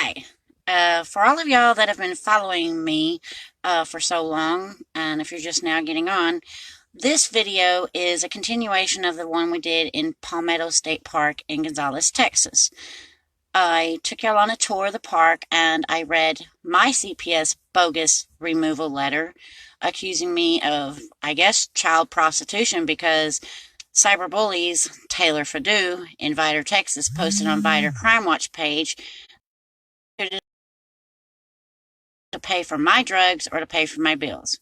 Hi. For all of y'all that have been following me for so long, and if you're just now getting on, this video is a continuation of the one we did in Palmetto State Park in Gonzales, Texas. I took y'all on a tour of the park, and I read my CPS bogus removal letter accusing me of, I guess, child prostitution because cyberbullies Taylor Fadu in Vidor, Texas, posted on Vidor Crime Watch page to pay for my drugs or to pay for my bills.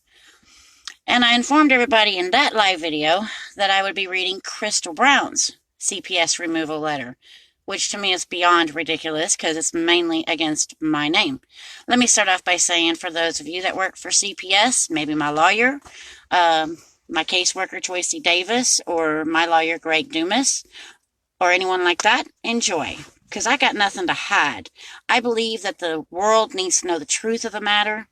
And I informed everybody in that live video that I would be reading Crystal Brown's CPS removal letter, which to me is beyond ridiculous because it's mainly against my name. Let me start off by saying, for those of you that work for CPS, maybe my lawyer, my caseworker Tracy Davis, or my lawyer Greg Dumas, or anyone like that, enjoy. Because I got nothing to hide. I believe that the world needs to know the truth of the matter,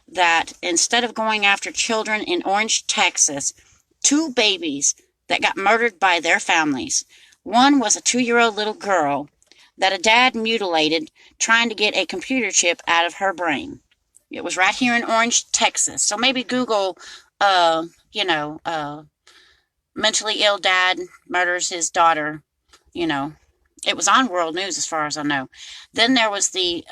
that instead of going after children in Orange, Texas, 2 babies that got murdered by their families. One was a 2-year-old little girl that a dad mutilated trying to get a computer chip out of her brain. It was right here in Orange, Texas. So maybe Google, mentally ill dad murders his daughter, It was on world news as far as I know. Then there was the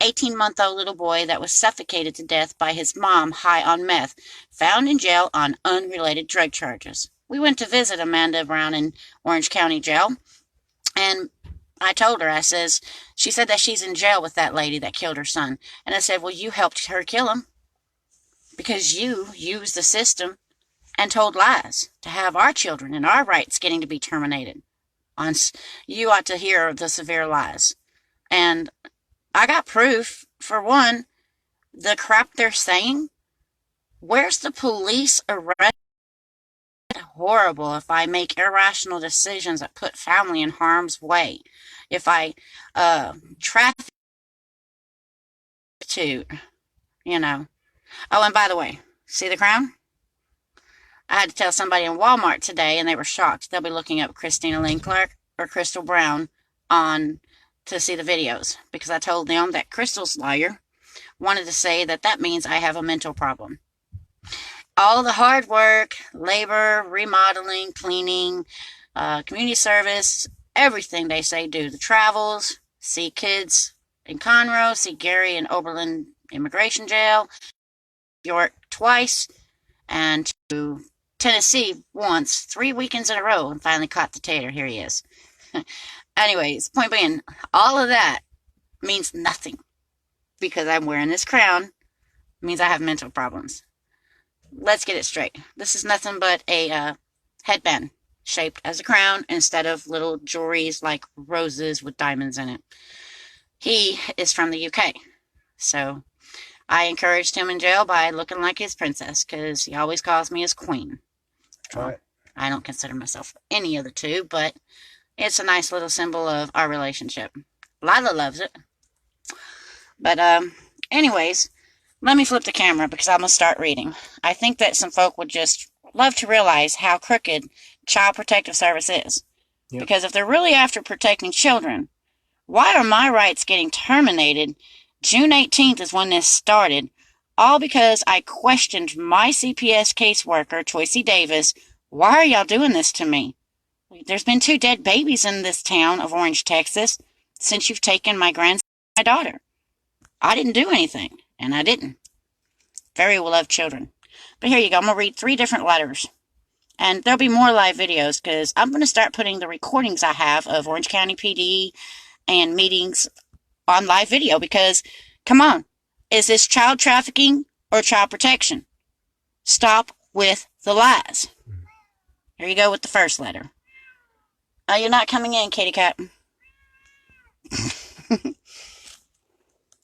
18-month-old little boy that was suffocated to death by his mom high on meth, found in jail on unrelated drug charges. We went to visit Amanda Brown in Orange County Jail, and I told her, she said that she's in jail with that lady that killed her son. And I said, well, you helped her kill him because you used the system and told lies to have our children and our rights getting to be terminated. You ought to hear the severe lies. And I got proof. For one, the crap they're saying. Where's the police arrest? Horrible if I make irrational decisions that put family in harm's way. If I traffic to, Oh, and by the way, see the crown? I had to tell somebody in Walmart today, and they were shocked. They'll be looking up Christina Lynn Clark or Crystal Brown to see the videos, because I told them that Crystal's lawyer wanted to say that means I have a mental problem. All the hard work, labor, remodeling, cleaning, community service, everything they say do. The travels, see kids in Conroe, see Gary in Oberlin Immigration Jail, York twice, and to Tennessee once, 3 weekends in a row, and finally caught the tater. Here he is. Anyways, point being, all of that means nothing because I'm wearing this crown. It means I have mental problems. Let's get it straight. This is nothing but a headband shaped as a crown instead of little jewelries like roses with diamonds in it. He is from the UK, so I encouraged him in jail by looking like his princess because he always calls me his queen. Well, I don't consider myself any of the two, but it's a nice little symbol of our relationship. Lila loves it. But anyways, let me flip the camera because I'm going to start reading. I think that some folk would just love to realize how crooked Child Protective Service is. Yep. Because if they're really after protecting children, why are my rights getting terminated? June 18th is when this started, all because I questioned my CPS caseworker, Tracy Davis. Why are y'all doing this to me? There's been 2 dead babies in this town of Orange, Texas, since you've taken my grandson and my daughter. I didn't do anything, and I didn't. Very well loved children. But here you go. I'm going to read 3 different letters. And there'll be more live videos because I'm going to start putting the recordings I have of Orange County PD and meetings on live video because, come on, is this child trafficking or child protection? Stop with the lies. Here you go with the first letter. You're not coming in, kitty cat.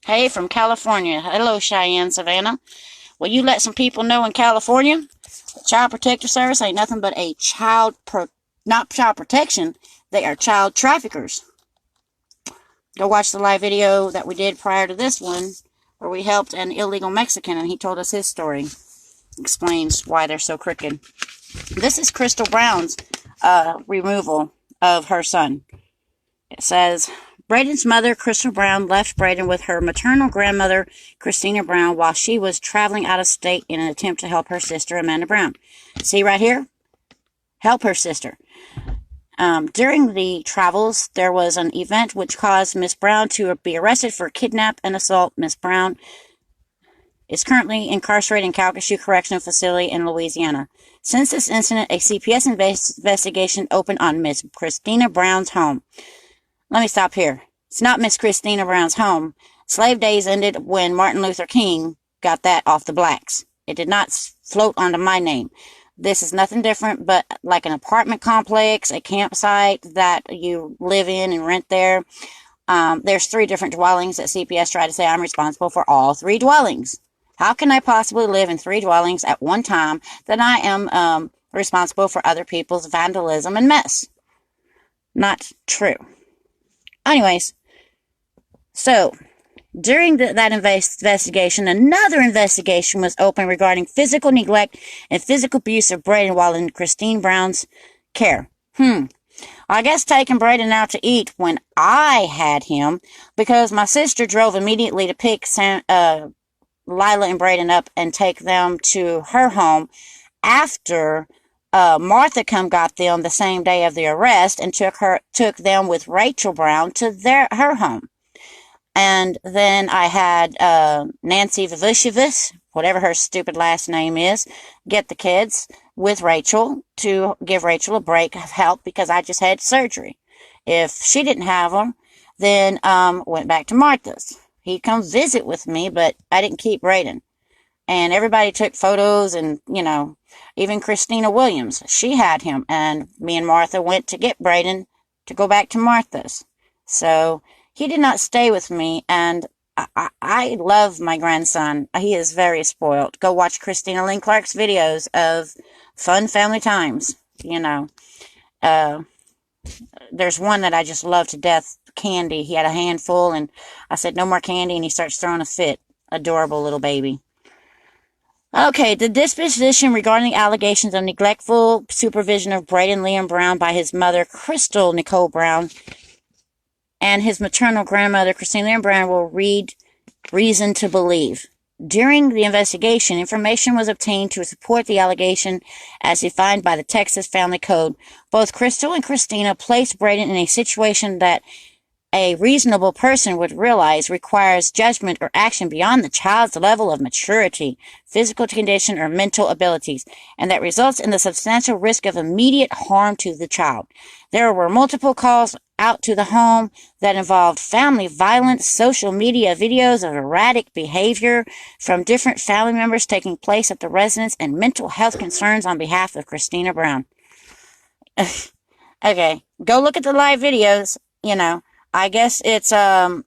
Hey, from California. Hello, Cheyenne Savannah. Will you let some people know in California, Child Protective Service ain't nothing but a not child protection, they are child traffickers. Go watch the live video that we did prior to this one, where we helped an illegal Mexican, and he told us his story. Explains why they're so crooked. This is Crystal Brown's removal of her son. It says, Braden's mother, Crystal Brown, left Braden with her maternal grandmother, Christina Brown, while she was traveling out of state in an attempt to help her sister, Amanda Brown. See right here? Help her sister. During the travels, there was an event which caused Miss Brown to be arrested for kidnap and assault. Miss Brown is currently incarcerated in Calcasieu Correctional Facility in Louisiana. Since this incident, a CPS investigation opened on Miss Christina Brown's home. Let me stop here. It's not Miss Christina Brown's home. Slave days ended when Martin Luther King got that off the blacks. It did not float onto my name. This is nothing different but like an apartment complex, a campsite that you live in and rent there. There's 3 different dwellings that CPS tried to say I'm responsible for all 3 dwellings. How can I possibly live in 3 dwellings at one time that I am responsible for other people's vandalism and mess? Not true. Anyways, so during that investigation, another investigation was opened regarding physical neglect and physical abuse of Braden while in Christine Brown's care. I guess taking Braden out to eat when I had him, because my sister drove immediately to pick Lila and Braden up and take them to her home after Martha got them the same day of the arrest and took them with Rachel Brown to her home. And then I had Nancy Vivushivis, whatever her stupid last name is, get the kids with Rachel to give Rachel a break of help because I just had surgery. If she didn't have them, then went back to Martha's. He'd come visit with me, but I didn't keep Braden. And everybody took photos and, even Christina Williams, she had him. And me and Martha went to get Braden to go back to Martha's. So he did not stay with me, and I love my grandson. He is very spoiled. Go watch Christina Lynn Clark's videos of fun family times. There's one that I just love to death, candy. He had a handful, and I said, no more candy, and he starts throwing a fit. Adorable little baby. Okay, the disposition regarding the allegations of neglectful supervision of Braden Liam Brown by his mother, Crystal Nicole Brown, and his maternal grandmother, Christine Liam Brown, will read reason to believe. During the investigation, information was obtained to support the allegation as defined by the Texas Family Code. Both Crystal and Christina placed Braden in a situation that a reasonable person would realize requires judgment or action beyond the child's level of maturity, physical condition, or mental abilities, and that results in the substantial risk of immediate harm to the child. There were multiple calls out to the home that involved family violence, social media videos of erratic behavior from different family members taking place at the residence, and mental health concerns on behalf of Christina Brown. Okay, go look at the live videos, I guess it's not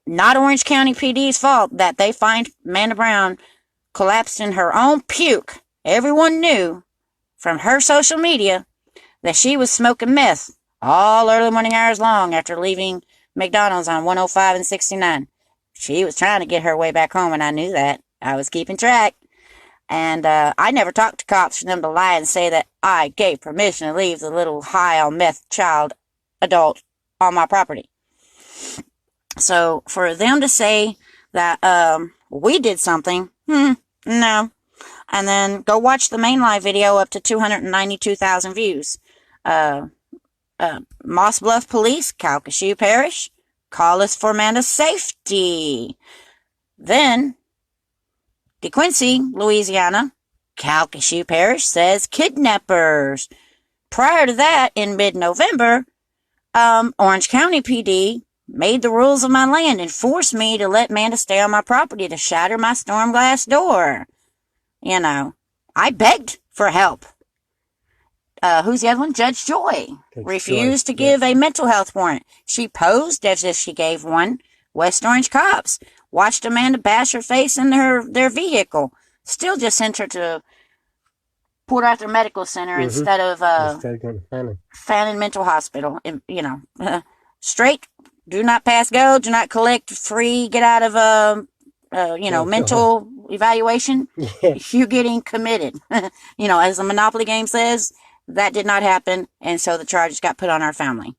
Orange County PD's fault that they find Amanda Brown collapsed in her own puke. Everyone knew from her social media that she was smoking meth all early morning hours long after leaving McDonald's on 105 and 69. She was trying to get her way back home, and I knew that. I was keeping track. And I never talked to cops for them to lie and say that I gave permission to leave the little high on meth adult on my property. So for them to say that we did something, no. And then go watch the main live video up to 292,000 views. Moss Bluff Police, Calcasieu Parish, call us for Amanda's safety. Then DeQuincy, Louisiana, Calcasieu Parish says kidnappers. Prior to that, in mid-November, Orange County PD made the rules of my land and forced me to let Amanda stay on my property to shatter my storm glass door. I begged for help. Who's the other one? Judge Joy refused to give a mental health warrant. She posed as if she gave one. West Orange cops watched Amanda bash her face in their vehicle. Still just sent her to Port Arthur Medical Center instead of going to Fannin Mental Hospital. Straight, do not pass go, do not collect free, get out of mental evaluation. You're getting committed. As the Monopoly game says, that did not happen, and so the charges got put on our family.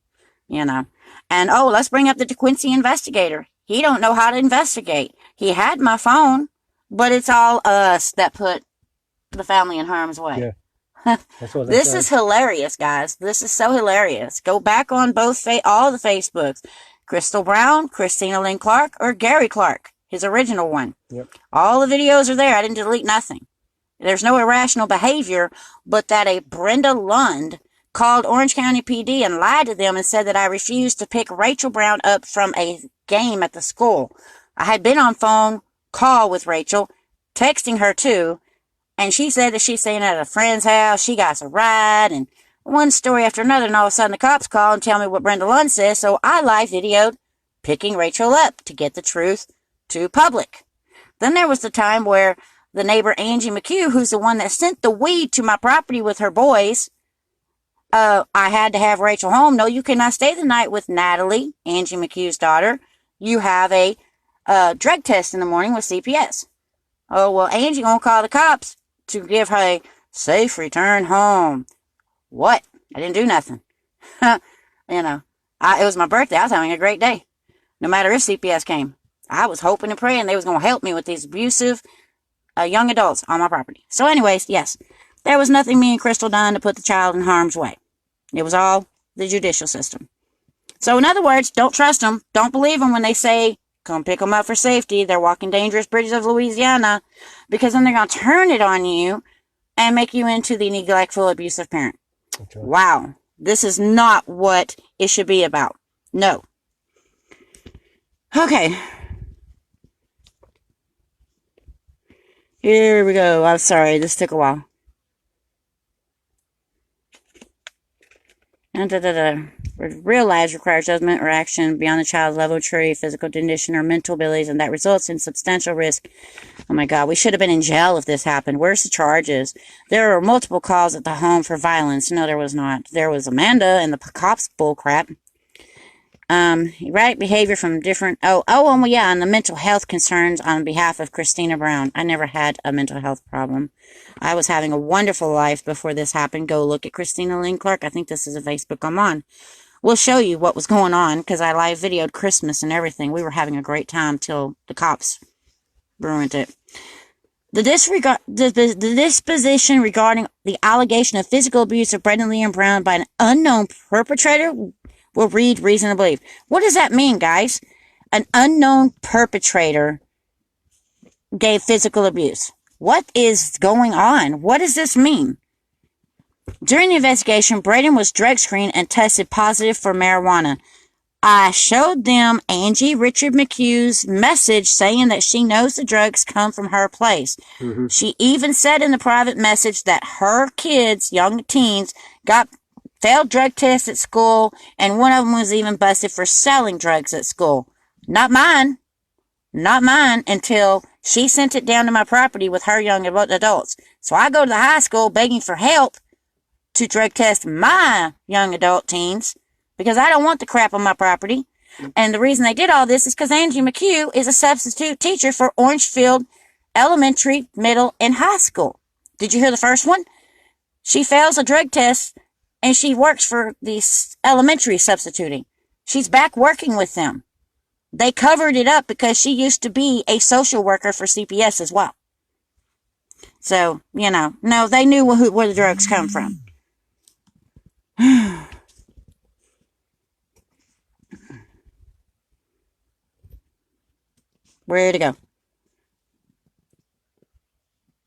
And, oh, let's bring up the DeQuincy investigator. He don't know how to investigate. He had my phone, but it's all us that put the family in harm's way. Yeah. That's what This is hilarious, guys. This is so hilarious. Go back on all the Facebooks. Crystal Brown, Christina Lynn Clark, or Gary Clark, his original one. Yep. All the videos are there. I didn't delete nothing. There's no irrational behavior, but that a Brenda Lund called Orange County PD and lied to them and said that I refused to pick Rachel Brown up from a game at the school. I had been on phone call with Rachel, texting her too, and she said that she's staying at a friend's house. She got a ride, and one story after another, and all of a sudden the cops call and tell me what Brenda Lund says, so I live videoed picking Rachel up to get the truth to public. Then there was the time where the neighbor Angie McHugh, who's the one that sent the weed to my property with her boys, I had to have Rachel home. No, you cannot stay the night with Natalie, Angie McHugh's daughter. You have a drug test in the morning with CPS. Oh, well, Angie gonna call the cops to give her a safe return home. What? I didn't do nothing. It was my birthday. I was having a great day. No matter if CPS came. I was hoping and praying they was going to help me with these abusive young adults on my property. So anyways, yes, there was nothing me and Crystal done to put the child in harm's way. It was all the judicial system. So in other words, don't trust them. Don't believe them when they say, come pick them up for safety. They're walking dangerous bridges of Louisiana, because then they're going to turn it on you and make you into the neglectful, abusive parent. Okay. Wow. This is not what it should be about. No. Okay. Here we go. I'm sorry. This took a while. Real lives require judgment or action beyond the child's level of maturity, physical condition, or mental abilities, and that results in substantial risk. Oh my God, we should have been in jail if this happened. Where's the charges? There were multiple calls at the home for violence. No, there was not. There was Amanda and the cops bullcrap. Right behavior from different, and the mental health concerns on behalf of Christina Brown. I never had a mental health problem. I was having a wonderful life before this happened. Go look at Christina Lynn Clark. I think this is a Facebook I'm on. We'll show you what was going on, because I live videoed Christmas and everything. We were having a great time till the cops ruined it. The disposition regarding the allegation of physical abuse of Brenda Lynn Brown by an unknown perpetrator will read reason to believe. What does that mean, guys? An unknown perpetrator gave physical abuse. What is going on? What does this mean? During the investigation, Braden was drug screened and tested positive for marijuana. I showed them Angie Richard McHugh's message saying that she knows the drugs come from her place. Mm-hmm. She even said in the private message that her kids, young teens, got failed drug tests at school, and one of them was even busted for selling drugs at school. Not mine. Not mine, until she sent it down to my property with her young adults. So I go to the high school begging for help to drug test my young adult teens, because I don't want the crap on my property. And the reason they did all this is because Angie McHugh is a substitute teacher for Orangefield Elementary, Middle, and High School. Did you hear the first one? She fails a drug test, and she works for the elementary substituting. She's back working with them. They covered it up because she used to be a social worker for CPS as well. So, no, they knew where the drugs come from. Where to go?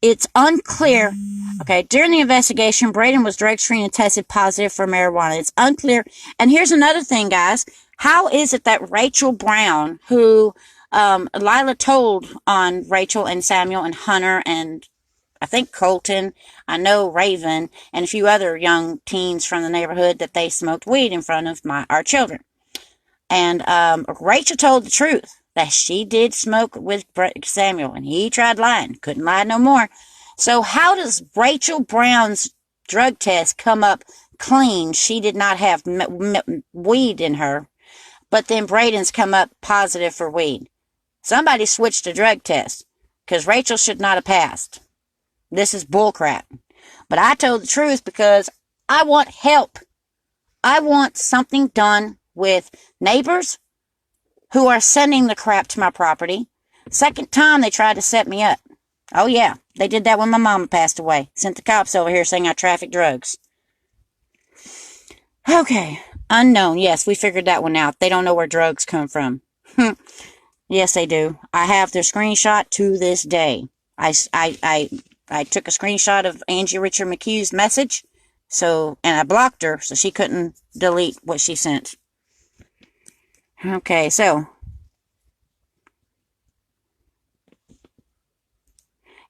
It's unclear. Okay, during the investigation, Braden was drug screened and tested positive for marijuana. It's unclear. And here's another thing, guys. How is it that Rachel Brown, who Lila told on Rachel and Samuel and Hunter and I think Colton, I know Raven, and a few other young teens from the neighborhood, that they smoked weed in front of our children. And Rachel told the truth, that she did smoke with Samuel, and he tried lying. Couldn't lie no more. So how does Rachel Brown's drug test come up clean? She did not have weed in her, but then Braden's come up positive for weed. Somebody switched the drug test, because Rachel should not have passed. This is bullcrap. But I told the truth because I want help. I want something done with neighbors who are sending the crap to my property. Second time they tried to set me up. Oh yeah, they did that when my mama passed away. Sent the cops over here saying I traffic drugs. Okay, unknown. Yes, we figured that one out. They don't know where drugs come from. Yes, they do. I have their screenshot to this day. I took a screenshot of Angie Richard McHugh's message, and I blocked her so she couldn't delete what she sent. Okay, so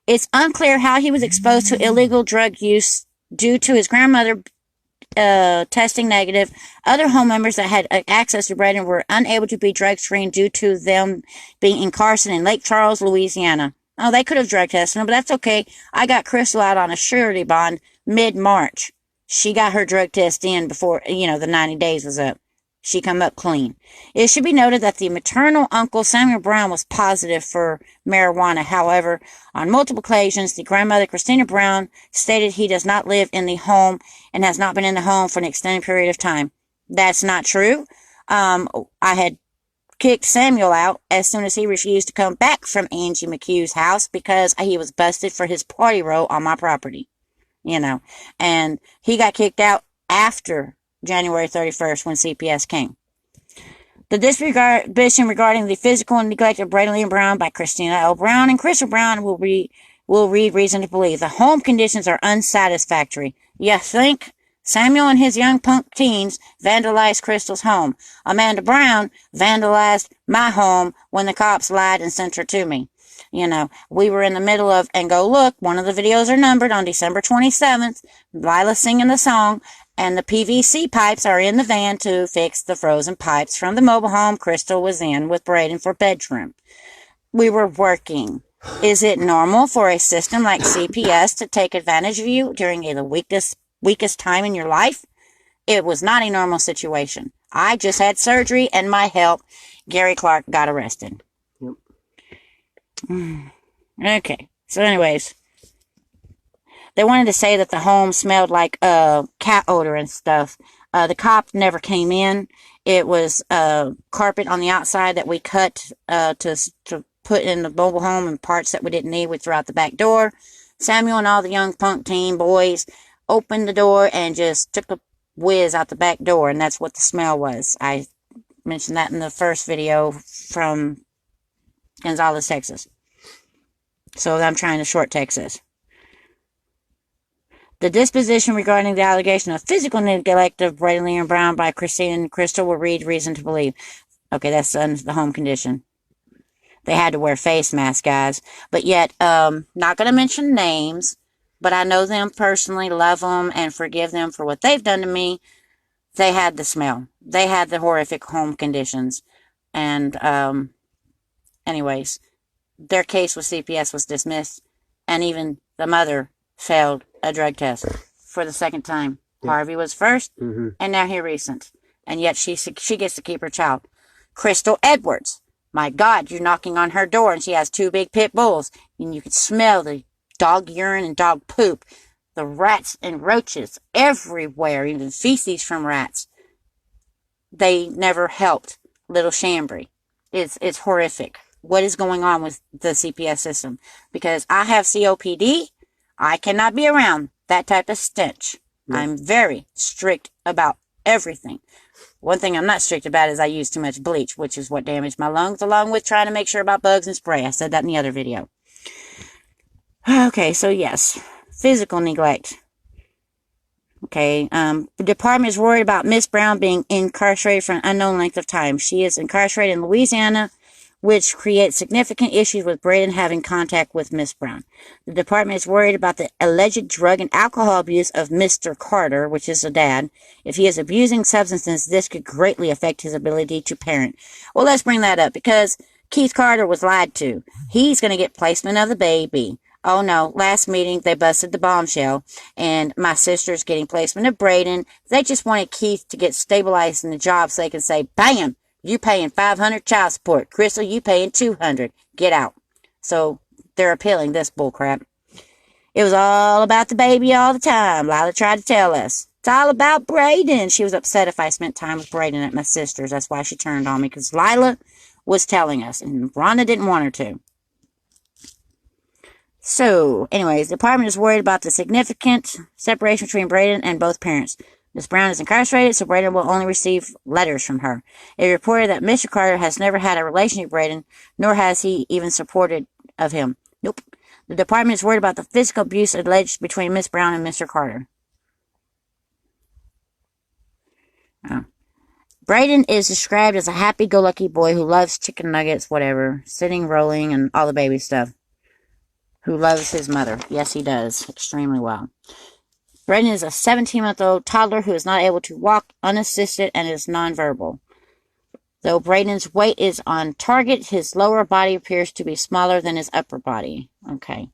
it's unclear how he was exposed to illegal drug use due to his grandmother testing negative. Other home members that had access to Braden were unable to be drug screened due to them being incarcerated in Lake Charles, Louisiana. Oh, they could have drug tested him, but that's okay. I got Crystal out on a surety bond mid-March. She got her drug test in before, the 90 days was up. She come up clean. It should be noted that the maternal uncle, Samuel Brown, was positive for marijuana. However, on multiple occasions, the grandmother, Christina Brown, stated he does not live in the home and has not been in the home for an extended period of time. That's not true. I had kicked Samuel out as soon as he refused to come back from Angie McHugh's house because he was busted for his party row on my property. And he got kicked out after January 31st when CPS came. The distribution regarding the physical neglect of Braden Lee Brown by Christina L. Brown and Crystal Brown will read reason to believe. The home conditions are unsatisfactory. You think? Samuel and his young punk teens vandalized Crystal's home. Amanda Brown vandalized my home when the cops lied and sent her to me. We were in the middle of, and go look, one of the videos are numbered on December 27th, Lila singing the song, and the PVC pipes are in the van to fix the frozen pipes from the mobile home Crystal was in with Braden for bedroom. We were working. Is it normal for a system like CPS to take advantage of you during the weakest time in your life? It was not a normal situation. I just had surgery and my help. Gary Clark got arrested. Yep. Okay. So anyways, they wanted to say that the home smelled like cat odor and stuff. The cop never came in. It was carpet on the outside that we cut to put in the mobile home and parts that we didn't need. We threw out the back door. Samuel and all the young punk teen boys opened the door and just took a whiz out the back door, and that's what the smell was. I mentioned that in the first video from Gonzales, Texas. So I'm trying to short Texas. The disposition regarding the allegation of physical neglect of Braden Lee Brown by Christine and Crystal will read reason to believe. Okay, that's the home condition. They had to wear face masks, guys. But yet, not going to mention names, but I know them personally, love them, and forgive them for what they've done to me. They had the smell. They had the horrific home conditions. And, anyways, their case with CPS was dismissed, and even the mother failed a drug test for the second time. Yeah. Harvey was first, and now here recent. And yet she gets to keep her child. Crystal Edwards. My God, you're knocking on her door, and she has 2 big pit bulls, and you can smell the dog urine and dog poop, the rats and roaches everywhere, even feces from rats. They never helped little Chambry. It's horrific. What is going on with the CPS system? Because I have COPD, I cannot be around that type of stench. Yep. I'm very strict about everything. One thing I'm not strict about is I use too much bleach, which is what damaged my lungs, along with trying to make sure about bugs and spray. I said that in the other video. Okay, so yes, physical neglect. Okay, the department is worried about Miss Brown being incarcerated for an unknown length of time. She is incarcerated in Louisiana, which creates significant issues with Braden having contact with Miss Brown. The department is worried about the alleged drug and alcohol abuse of Mr. Carter, which is the dad. If he is abusing substances, this could greatly affect his ability to parent. Well, let's bring that up, because Keith Carter was lied to. He's going to get placement of the baby. Oh no, last meeting they busted the bombshell, and my sister's getting placement of Braden. They just wanted Keith to get stabilized in the job so they can say, bam! You paying $500 child support. Crystal, you paying $200. Get out. So they're appealing this bullcrap. It was all about the baby all the time. Lila tried to tell us. It's all about Braden. She was upset if I spent time with Braden at my sister's. That's why she turned on me, because Lila was telling us, and Rhonda didn't want her to. So, anyways, the department is worried about the significant separation between Braden and both parents. Miss Brown is incarcerated, so Braden will only receive letters from her. It reported that Mr. Carter has never had a relationship with Braden, nor has he even supported of him. Nope. The department is worried about the physical abuse alleged between Miss Brown and Mr. Carter. Braden is described as a happy-go-lucky boy who loves chicken nuggets, whatever, sitting, rolling, and all the baby stuff. Who loves his mother. Yes, he does. Extremely well. Braden is a 17-month-old toddler who is not able to walk unassisted and is nonverbal. Though Braden's weight is on target, his lower body appears to be smaller than his upper body. Okay.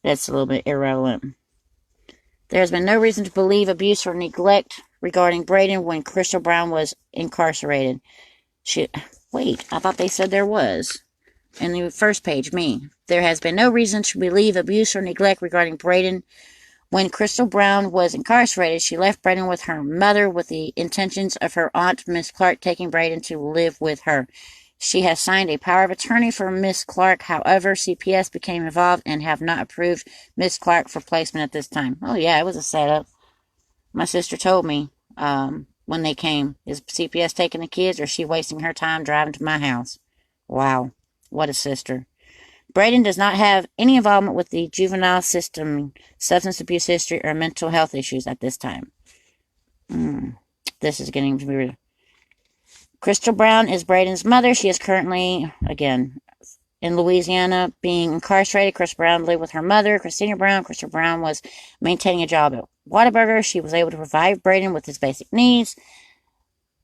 That's a little bit irrelevant. There has been no reason to believe abuse or neglect regarding Braden when Crystal Brown was incarcerated. Wait, I thought they said there was. In the first page, me. There has been no reason to believe abuse or neglect regarding Braden. When Crystal Brown was incarcerated, she left Braden with her mother with the intentions of her aunt, Miss Clark, taking Braden to live with her. She has signed a power of attorney for Miss Clark. However, CPS became involved and have not approved Miss Clark for placement at this time. Oh, yeah, it was a setup. My sister told me when they came, is CPS taking the kids or is she wasting her time driving to my house? Wow. What a sister. Braden does not have any involvement with the juvenile system, substance abuse history, or mental health issues at this time. This is getting to be weird. Crystal Brown is Braden's mother. She is currently, again, in Louisiana being incarcerated. Crystal Brown lived with her mother, Christina Brown. Crystal Brown was maintaining a job at Whataburger. She was able to provide Braden with his basic needs.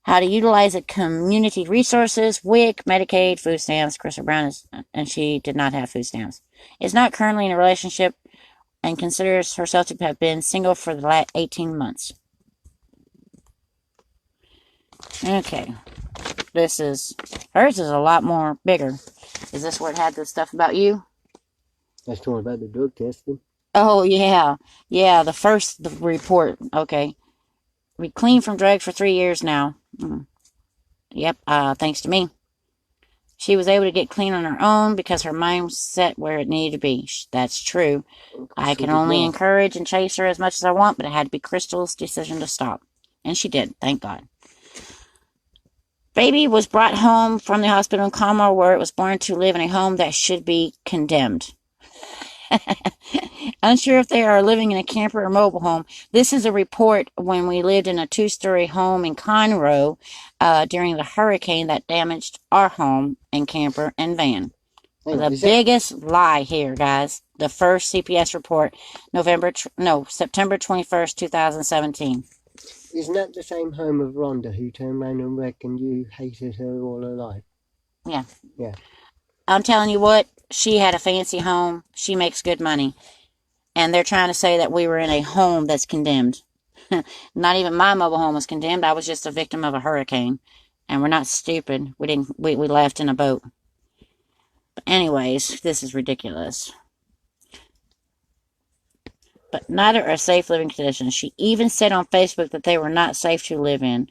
How to utilize the community resources, WIC, Medicaid, food stamps. Crystal Brown and she did not have food stamps. Is not currently in a relationship and considers herself to have been single for the last 18 months. Okay. Hers is a lot more bigger. Is this where it had the stuff about you? That's the one about the drug testing. Oh, yeah. Yeah, the report. Okay. We clean from drugs for 3 years now. Yep, thanks to me. She was able to get clean on her own because her mind was set where it needed to be. That's true. I can only encourage and chase her as much as I want, but it had to be Crystal's decision to stop. And she did, thank God. Baby was brought home from the hospital in Comar, where it was born to live in a home that should be condemned. Unsure if they are living in a camper or mobile home. This is a report when we lived in a 2-story home in Conroe during the hurricane that damaged our home and camper and van. The biggest lie here, guys. The first CPS report, September 21st, 2017. Isn't that the same home of Rhonda who turned around and reckoned you hated her all her life? Yeah. Yeah. I'm telling you what, she had a fancy home. She makes good money. And they're trying to say that we were in a home that's condemned. Not even my mobile home was condemned. I was just a victim of a hurricane. And we're not stupid. We left in a boat. But anyways, this is ridiculous. But neither are safe living conditions. She even said on Facebook that they were not safe to live in.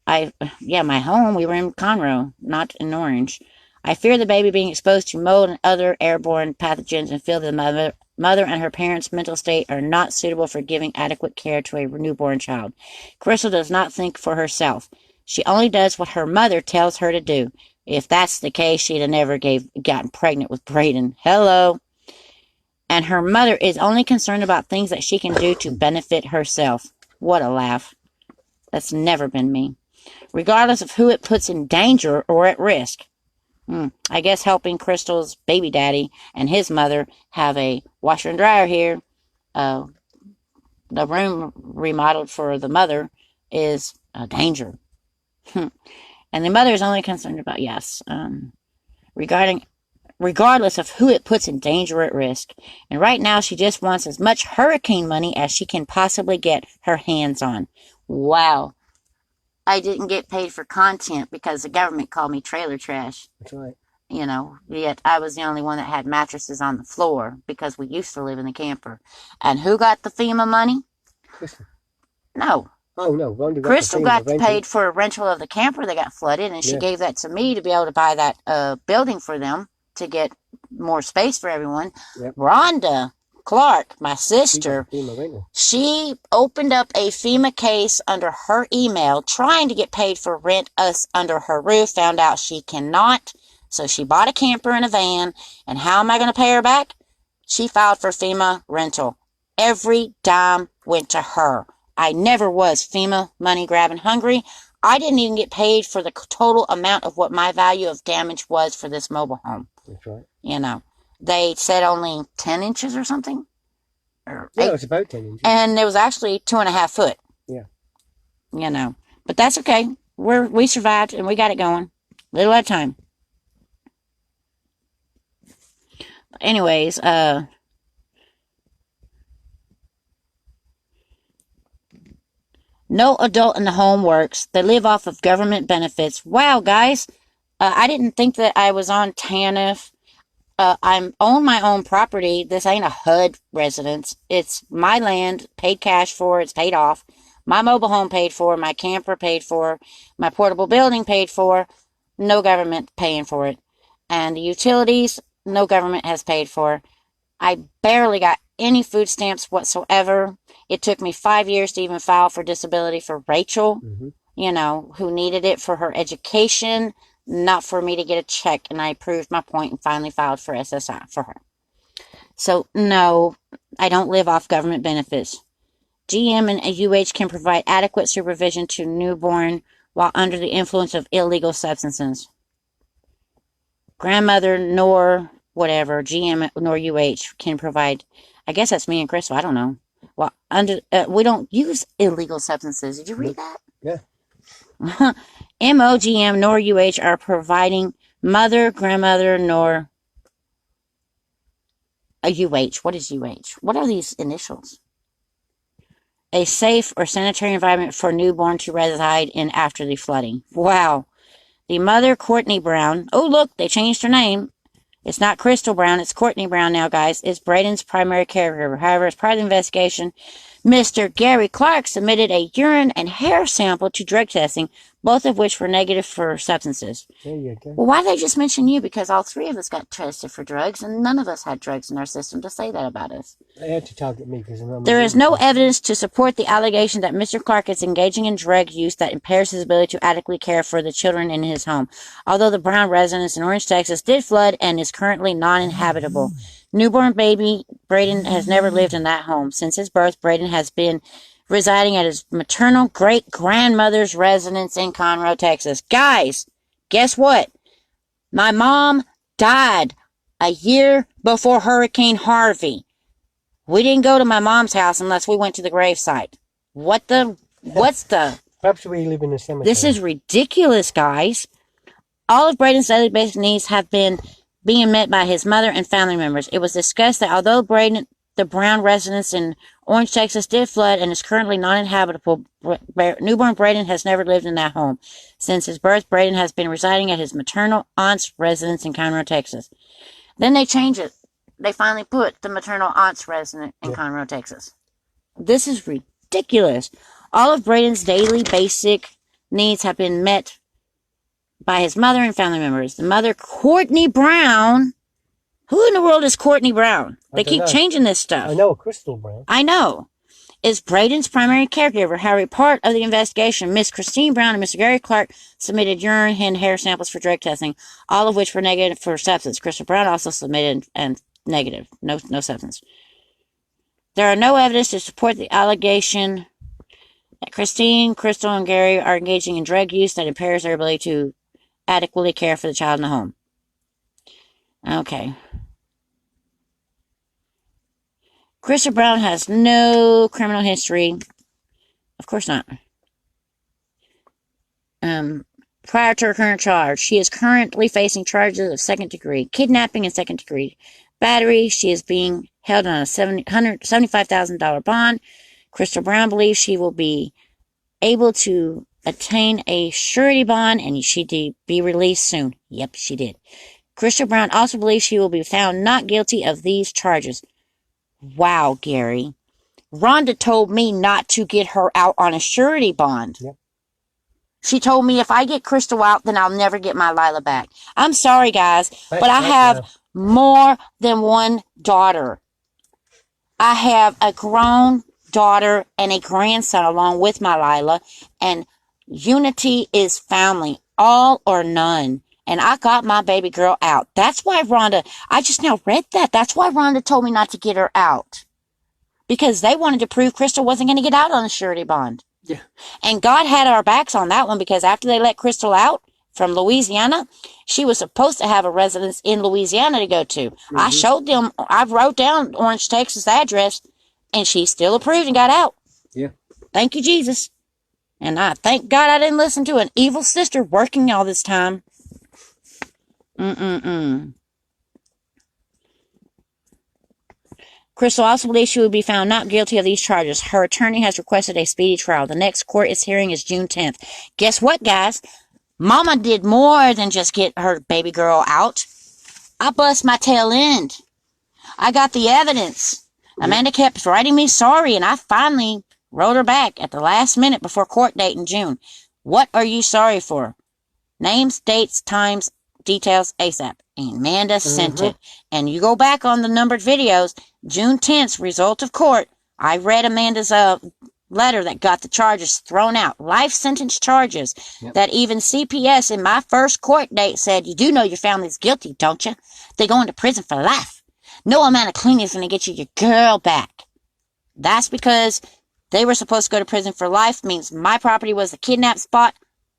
My home, we were in Conroe, not in Orange. I fear the baby being exposed to mold and other airborne pathogens and feel the mother and her parents' mental state are not suitable for giving adequate care to a newborn child. Crystal does not think for herself. She only does what her mother tells her to do. If that's the case, she'd have never gotten pregnant with Braden. Hello. And her mother is only concerned about things that she can do to benefit herself. What a laugh. That's never been me. Regardless of who it puts in danger or at risk. I guess helping Crystal's baby daddy and his mother have a washer and dryer here, the room remodeled for the mother, is a danger. And the mother is only concerned about, regardless of who it puts in danger or at risk. And right now, she just wants as much hurricane money as she can possibly get her hands on. Wow. I didn't get paid for content because the government called me trailer trash. That's right. Yet I was the only one that had mattresses on the floor because we used to live in the camper. And who got the FEMA money? Crystal. No. Oh no, Rhonda got Crystal the got FEMA paid rental. for a rental of the camper that got flooded, and she Yeah. gave that to me to be able to buy that building for them to get more space for everyone. Yep. Rhonda Clark, my She got sister, the FEMA rental. she opened up a FEMA case under her email trying to get paid for rent us under her roof, found out she cannot, so she bought a camper and a van, and how am I going to pay her back? She filed for FEMA rental. Every dime went to her. I never was FEMA money grabbing hungry. I didn't even get paid for the total amount of what my value of damage was for this mobile home. That's right. You know, they said only 10 inches or something. Or Yeah, 8, it was about 10 inches. and it was actually 2.5 foot. Yeah. You know, but that's okay. We survived and we got it going, little at a time. Anyways, no adult in the home works. They live off of government benefits. Wow, guys, I didn't think that I was on TANF. I own my own property. This ain't a HUD residence. It's my land, paid cash for. It's paid off. My mobile home paid for. My camper paid for. My portable building paid for. No government paying for it. And the utilities, no government has paid for. I barely got any food stamps whatsoever. It took me 5 years to even file for disability for Rachel, you know, who needed it for her education, not for me to get a check. And I proved my point and finally filed for SSI for her. So, no, I don't live off government benefits. GM and UH can provide adequate supervision to newborn while under the influence of illegal substances. Grandmother nor whatever, GM nor UH can provide. I guess that's me and Crystal. I don't know. Well, we don't use illegal substances. Did you read that? Yeah. MOGM nor UH are providing mother, grandmother, nor a UH. What is UH? What are these initials? A safe or sanitary environment for newborn to reside in after the flooding. Wow. The mother, Courtney Brown. Oh, look, they changed her name. It's not Crystal Brown, it's Courtney Brown now, guys. Is Braden's primary caregiver. However, as part of the investigation, Mr. Gary Clark submitted a urine and hair sample to drug testing, both of which were negative for substances. There you go. Well, why did they just mention you? Because all three of us got tested for drugs, and none of us had drugs in our system to say that about us. They had to target me because I'm There is no evidence to support the allegation that Mr. Clark is engaging in drug use that impairs his ability to adequately care for the children in his home. Although the Brown residence in Orange, Texas did flood and is currently non-inhabitable. Newborn baby Braden has never lived in that home. Since his birth, Braden has been residing at his maternal great-grandmother's residence in Conroe, Texas. Guys, guess what? My mom died a year before Hurricane Harvey. We didn't go to my mom's house unless we went to the gravesite. What's the... Perhaps we live in a cemetery. This is ridiculous, guys. All of Braden's daily basic needs have been being met by his mother and family members. It was discussed that although the Brown residence in Orange, Texas did flood and is currently non-inhabitable, newborn Braden has never lived in that home. Since his birth, Braden has been residing at his maternal aunt's residence in Conroe, Texas. Then they changed it. They finally put the maternal aunt's residence in Conroe, Texas. This is ridiculous. All of Braden's daily basic needs have been met by his mother and family members. The mother, Courtney Brown. Who in the world is Courtney Brown? They keep changing this stuff. I know a Crystal Brown. I know. Is Braden's primary caregiver. However, part of the investigation, Miss Christine Brown and Mr. Gary Clark submitted urine and hair samples for drug testing, all of which were negative for substance. Crystal Brown also submitted and negative, no substance. There are no evidence to support the allegation that Christine, Crystal, and Gary are engaging in drug use that impairs their ability to adequately care for the child in the home. Okay. Crystal Brown has no criminal history. Of course not. Prior to her current charge, she is currently facing charges of second-degree kidnapping and second-degree battery. She is being held on a $75,000 bond. Crystal Brown believes she will be able to attain a surety bond and she did be released soon. Yep, she did. Crystal Brown also believes she will be found not guilty of these charges. Wow, Gary. Rhonda told me not to get her out on a surety bond. Yep. She told me if I get Crystal out, then I'll never get my Lila back. I'm sorry, guys, but I have more than one daughter. I have a grown daughter and a grandson along with my Lila, and unity is family, all or none. And I got my baby girl out. That's why Rhonda, I just now read that. That's why Rhonda told me not to get her out. Because they wanted to prove Crystal wasn't going to get out on a surety bond. Yeah. And God had our backs on that one, because after they let Crystal out from Louisiana, she was supposed to have a residence in Louisiana to go to. Mm-hmm. I showed them, I wrote down Orange, Texas address, and she still approved and got out. Yeah. Thank you, Jesus. And I thank God I didn't listen to an evil sister working all this time. Crystal also believes she would be found not guilty of these charges. Her attorney has requested a speedy trial. The next court hearing is June 10th. Guess what, guys? Mama did more than just get her baby girl out. I bust my tail end. I got the evidence. Amanda kept writing me sorry, and I finally wrote her back at the last minute before court date in June. What are you sorry for? Names, dates, times, details, ASAP. And Amanda sent it. And you go back on the numbered videos, June 10th, result of court. I read Amanda's letter that got the charges thrown out. Life sentence charges that even CPS in my first court date said, you do know your family's guilty, don't you? They're going to prison for life. No amount of cleaning is going to get you your girl back. That's because they were supposed to go to prison for life, means my property was the kidnap spot.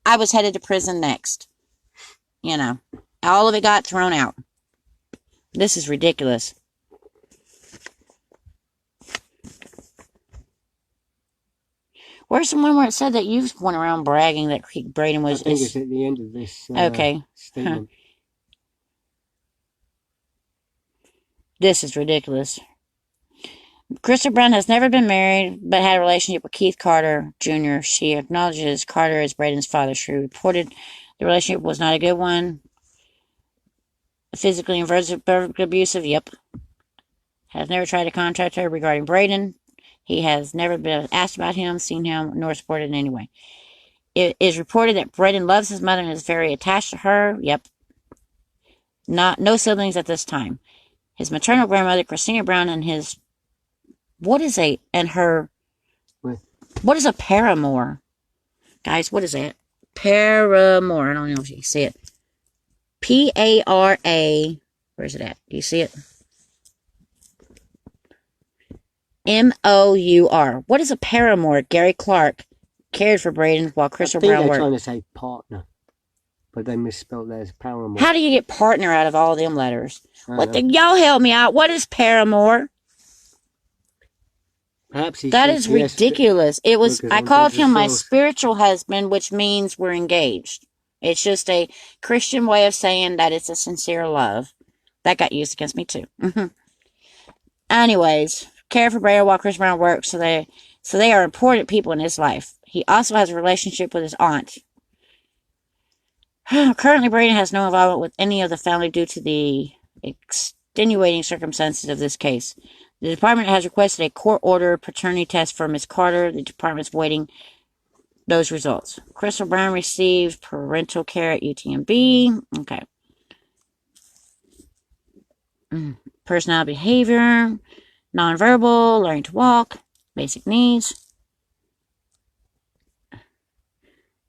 I was headed to prison next. You know, all of it got thrown out. This is ridiculous. Where's the one where it said that you went around bragging that Braden was... I think it's at the end of this statement. This is ridiculous. Crystal Brown has never been married, but had a relationship with Keith Carter Jr. She acknowledges Carter as Braden's father. She reported the relationship was not a good one. Physically and verbally abusive, yep. Has never tried to contact her regarding Braden. He has never been asked about him, seen him, nor supported in any way. It is reported that Braden loves his mother and is very attached to her. Yep. No siblings at this time. His maternal grandmother, Christina Brown, and his... What is a paramour? Guys, what is that? Paramour. I don't know if you can see it. P-A-R-A. Where's it at? Do you see it? M-O-U-R. What is a paramour? Gary Clark cared for Braden while Crystal Brown worked. They're trying to say partner, but they misspelled that as paramour. How do you get partner out of all them letters? Y'all help me out. What is paramour? That is ridiculous. It was. I called him my spiritual husband, which means we're engaged. It's just a Christian way of saying that it's a sincere love. That got used against me too. Anyways, care for Braden while Chris Brown works, so they are important people in his life. He also has a relationship with his aunt. Currently, Braden has no involvement with any of the family due to the extenuating circumstances of this case. The department has requested a court-ordered paternity test for Miss Carter. The department's waiting those results. Crystal Brown received parental care at UTMB. Okay. Personality behavior, nonverbal, learning to walk, basic needs.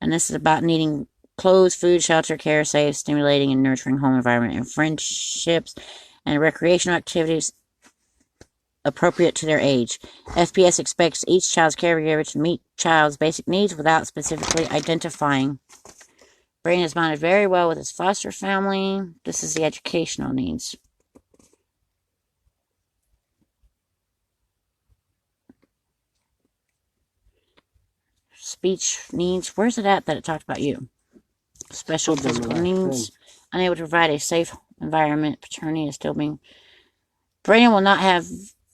And this is about needing clothes, food, shelter, care, safe, stimulating, and nurturing home environment, and friendships and recreational activities appropriate to their age. FPS expects each child's caregiver to meet child's basic needs without specifically identifying. Braden is bonded very well with his foster family. This is the educational needs. Speech needs. Where's it at that it talked about you? Special physical needs. Unable to provide a safe environment. Paternity is still being... Braden will not have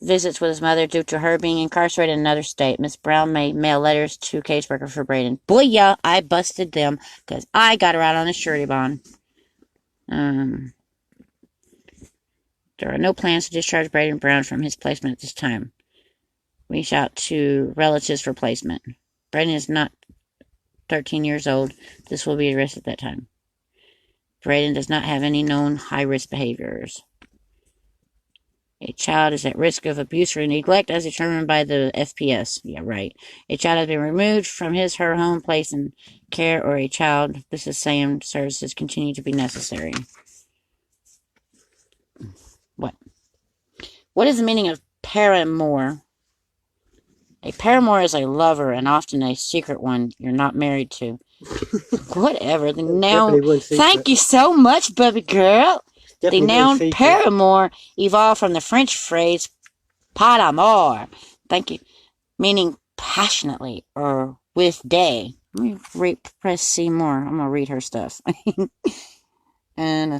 visits with his mother due to her being incarcerated in another state. Miss Brown may mail letters to caseworker for Braden. Booyah! I busted them because I got her out on a surety bond. There are no plans to discharge Braden Brown from his placement at this time. Reach out to relatives for placement. Braden is not 13 years old. This will be arrested at that time. Braden does not have any known high-risk behaviors. A child is at risk of abuse or neglect as determined by the FPS. Yeah, right. A child has been removed from his/her home, place in care, or a child, this is saying services continue to be necessary. What? What is the meaning of paramour? A paramour is a lover and often a secret one you're not married to. Whatever. The noun. Thank you so much, baby girl. The noun paramour evolved from the French phrase par amour. Thank you. Meaning passionately or with day. Let me press see more. I'm going to read her stuff. And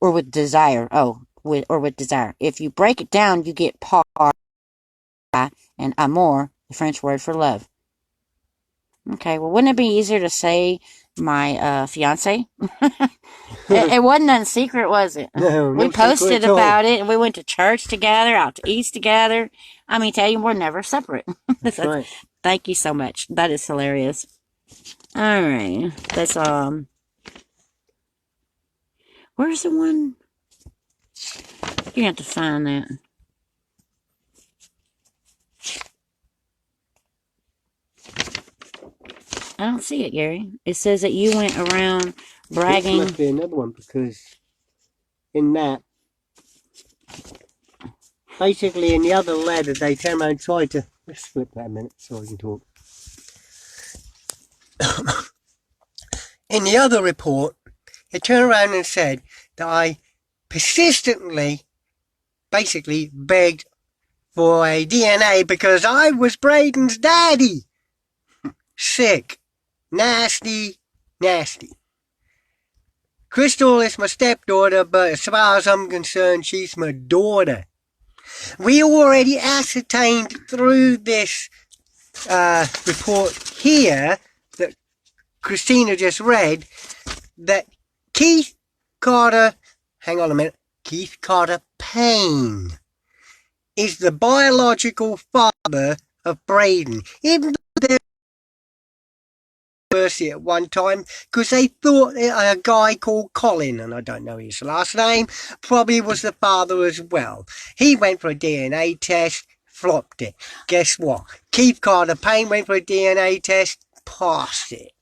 or with desire. Oh, with desire. If you break it down, you get par and amour, the French word for love. Okay, well, wouldn't it be easier to say my fiance? It wasn't nothing secret, was it? No, we posted about it, and we went to church together, out to eat together. I mean, tell you, we're never separate. That's right. Thank you so much. That is hilarious. All right, that's where's the one? You have to find that. I don't see it, Gary. It says that you went around bragging. This must be another one, because in that, basically in the other letter, they turned around and tried to... Let's flip that a minute so I can talk. In the other report, they turned around and said that I persistently, basically begged for a DNA because I was Braden's daddy. Sick. Nasty, nasty. Crystal is my stepdaughter, but as far as I'm concerned, she's my daughter. We already ascertained through this report here that Christina just read that Keith Carter Payne is the biological father of Braden. Even though they're at one time, because they thought a guy called Colin, and I don't know his last name, probably was the father as well. He went for a DNA test, flopped it. Guess what? Keith Carter Payne went for a DNA test, passed it.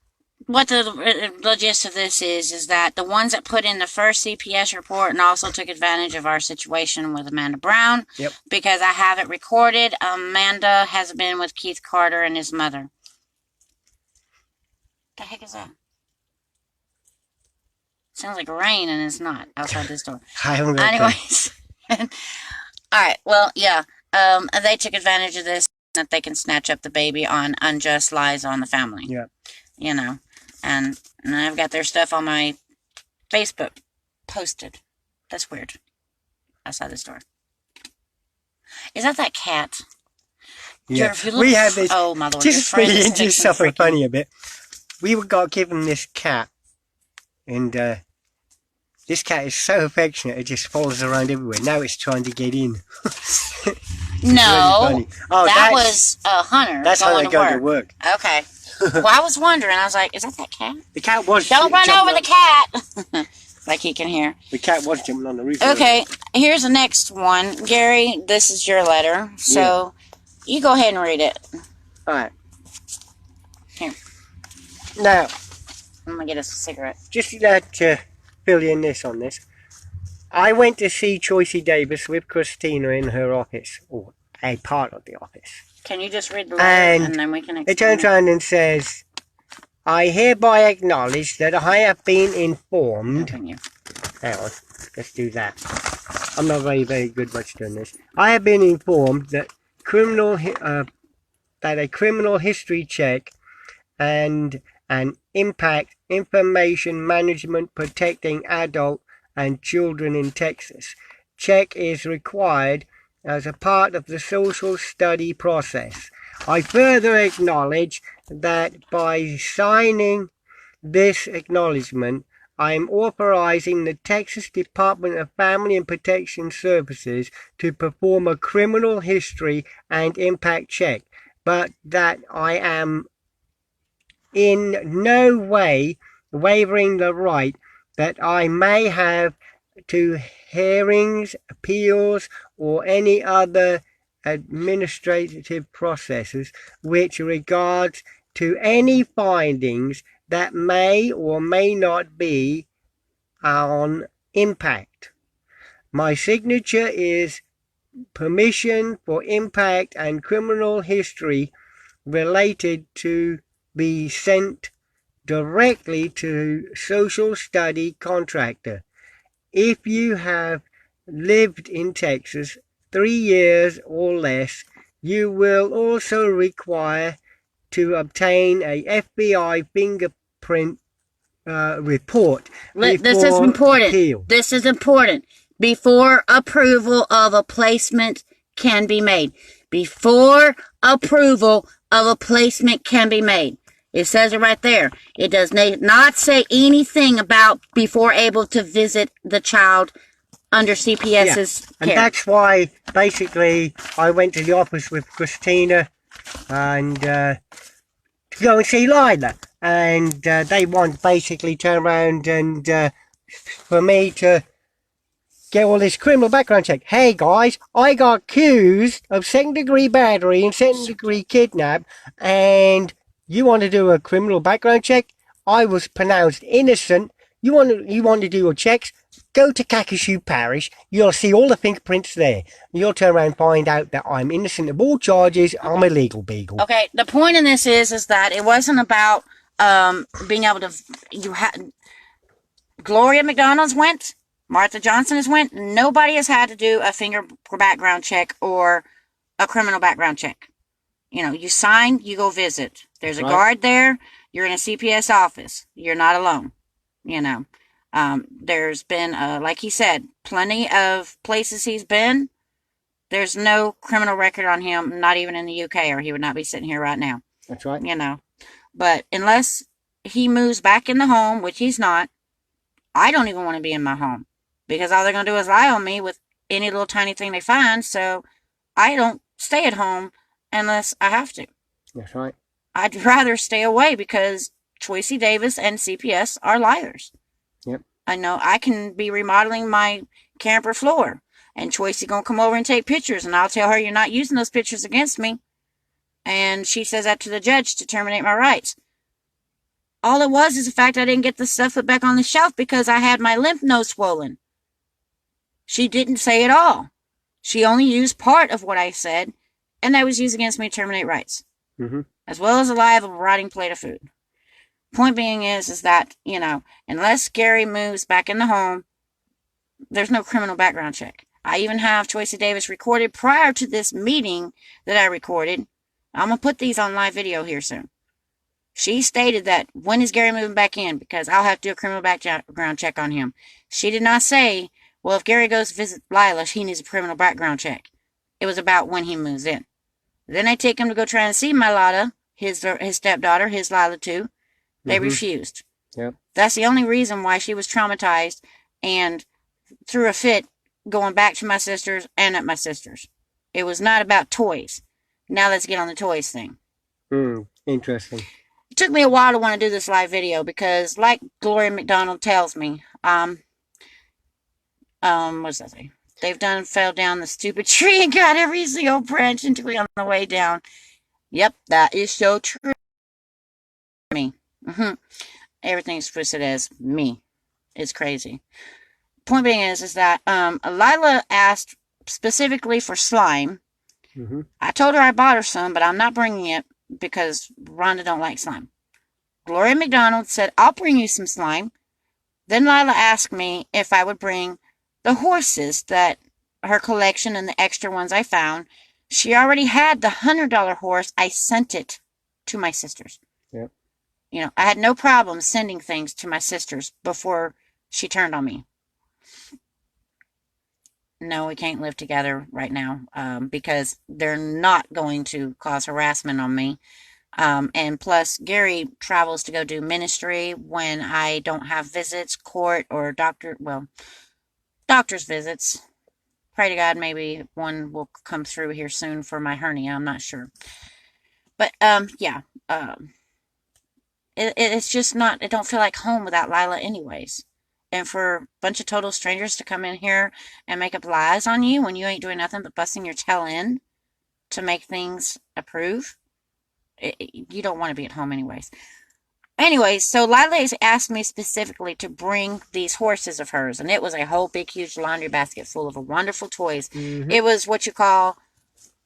What the gist of this is that the ones that put in the first CPS report and also took advantage of our situation with Amanda Brown, yep, because I have it recorded, Amanda has been with Keith Carter and his mother. What the heck is that? Sounds like rain, and it's not outside this door. Anyways. Alright, well, yeah. They took advantage of this, that they can snatch up the baby on unjust lies on the family. Yeah. You know. And I've got their stuff on my Facebook posted. That's weird. Outside this door. Is that cat? Yeah. We have this. Oh, my Lord. Just something funny a bit. We got given this cat, and this cat is so affectionate it just follows around everywhere. Now it's trying to get in. No, really oh, that was Hunter. That's Hunter going to work. Okay. Well, I was wondering. I was like, "Is that cat?" The cat was. Don't run over the cat. Like he can hear. The cat was jumping on the roof. Okay. Here's the next one, Gary. This is your letter, so you go ahead and read it. All right. Here. Now, I'm gonna get us a cigarette. Just to fill you in on this. I went to see Choicey Davis with Christina in her office, or a part of the office. Can you just read the letter and then we can explain? It turns around and says, I hereby acknowledge that I have been informed. Hang on, let's do that. I'm not very good much doing this. I have been informed that a criminal history check and an impact information management protecting adult and children in Texas check is required as a part of the social study process. I further acknowledge that by signing this acknowledgement, I am authorizing the Texas Department of Family and Protection Services to perform a criminal history and impact check, but that I am in no way waiving the right that I may have to hearings, appeals, or any other administrative processes which regards to any findings that may or may not be on impact. My signature is permission for impact and criminal history related to be sent directly to social study contractor. If you have lived in Texas 3 years or less, you will also require to obtain a FBI fingerprint report This is before important. appeal. This is important. Before approval of a placement can be made. Before approval of a placement can be made. It says it right there. It does not say anything about before able to visit the child under CPS's And care. that's why, basically, I went to the office with Christina and to go and see Lila. And they want basically turn around and for me to get all this criminal background check. Hey guys, I got accused of second-degree battery and second-degree kidnap, and you want to do a criminal background check? I was pronounced innocent. You want to do your checks? Go to Kakashu Parish. You'll see all the fingerprints there. You'll turn around and find out that I'm innocent of all charges. I'm a legal beagle. Okay, the point in this is that it wasn't about being able to. Gloria McDonald's went. Martha Johnson has went. Nobody has had to do a finger background check or a criminal background check. You know, you sign, you go visit. There's a guard there. You're in a CPS office. You're not alone. You know, there's been, like he said, plenty of places he's been. There's no criminal record on him, not even in the UK, or he would not be sitting here right now. That's right. You know, but unless he moves back in the home, which he's not, I don't even want to be in my home. Because all they're going to do is lie on me with any little tiny thing they find. So I don't stay at home unless I have to. That's right. I'd rather stay away because Choicey Davis and CPS are liars. Yep. I know I can be remodeling my camper floor. And Choicey going to come over and take pictures. And I'll tell her you're not using those pictures against me. And she says that to the judge to terminate my rights. All it was is the fact I didn't get the stuff put back on the shelf because I had my lymph nodes swollen. She didn't say it all. She only used part of what I said, and that was used against me to terminate rights. Mm-hmm. As well as the lie of a rotting plate of food. Point being is that, you know, unless Gary moves back in the home, there's no criminal background check. I even have Choicey Davis recorded prior to this meeting that I recorded. I'm going to put these on live video here soon. She stated that, when is Gary moving back in? Because I'll have to do a criminal background check on him. She did not say, well, if Gary goes to visit Lila, he needs a criminal background check. It was about when he moves in. Then I take him to go try and see my Lila, his stepdaughter, his Lila too. They refused. Yep. That's the only reason why she was traumatized and threw a fit going back to my sisters and at my sisters. It was not about toys. Now let's get on the toys thing. Interesting. It took me a while to want to do this live video because, like Gloria McDonald tells me, what's that say? They've fell down the stupid tree and got every single branch and twig on the way down. Yep, that is so true. Me. Everything's twisted as me. It's crazy. Point being is that Lila asked specifically for slime. I told her I bought her some, but I'm not bringing it because Rhonda don't like slime. Gloria McDonald said, I'll bring you some slime. Then Lila asked me if I would bring the horses that her collection and the extra ones I found. She already had the $100 horse. I sent it to my sisters. Yep. You know, I had no problem sending things to my sisters before she turned on me. No, we can't live together right now because they're not going to cause harassment on me. And plus, Gary travels to go do ministry when I don't have visits, court, or doctor's visits. Pray to God, maybe one will come through here soon for my hernia. I'm not sure. But, yeah. It's just not, it don't feel like home without Lila anyways. And for a bunch of total strangers to come in here and make up lies on you when you ain't doing nothing but busting your tail in to make things approve, you don't want to be at home anyways. Anyways, so Lila has asked me specifically to bring these horses of hers, and it was a whole big, huge laundry basket full of wonderful toys. Mm-hmm. It was what you call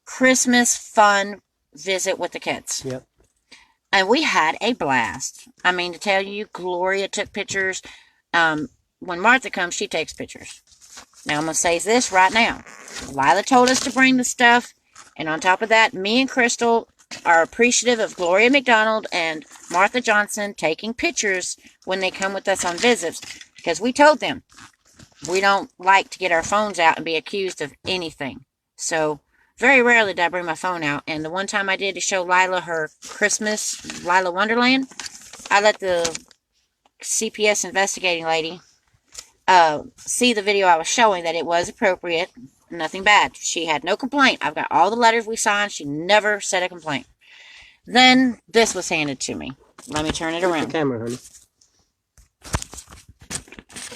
Christmas fun visit with the kids. Yep. And we had a blast. I mean, to tell you, Gloria took pictures. When Martha comes, she takes pictures. Now, I'm going to say this right now. Lila told us to bring the stuff. And on top of that, me and Crystal are appreciative of Gloria McDonald and Martha Johnson taking pictures when they come with us on visits. Because we told them we don't like to get our phones out and be accused of anything. So, very rarely did I bring my phone out. And the one time I did to show Lila her Christmas, Lila Wonderland, I let the CPS investigating lady see the video I was showing, that it was appropriate. Nothing bad. She had no complaint. I've got all the letters we signed. She never said a complaint. Then this was handed to me. Let me turn it around. The camera, honey.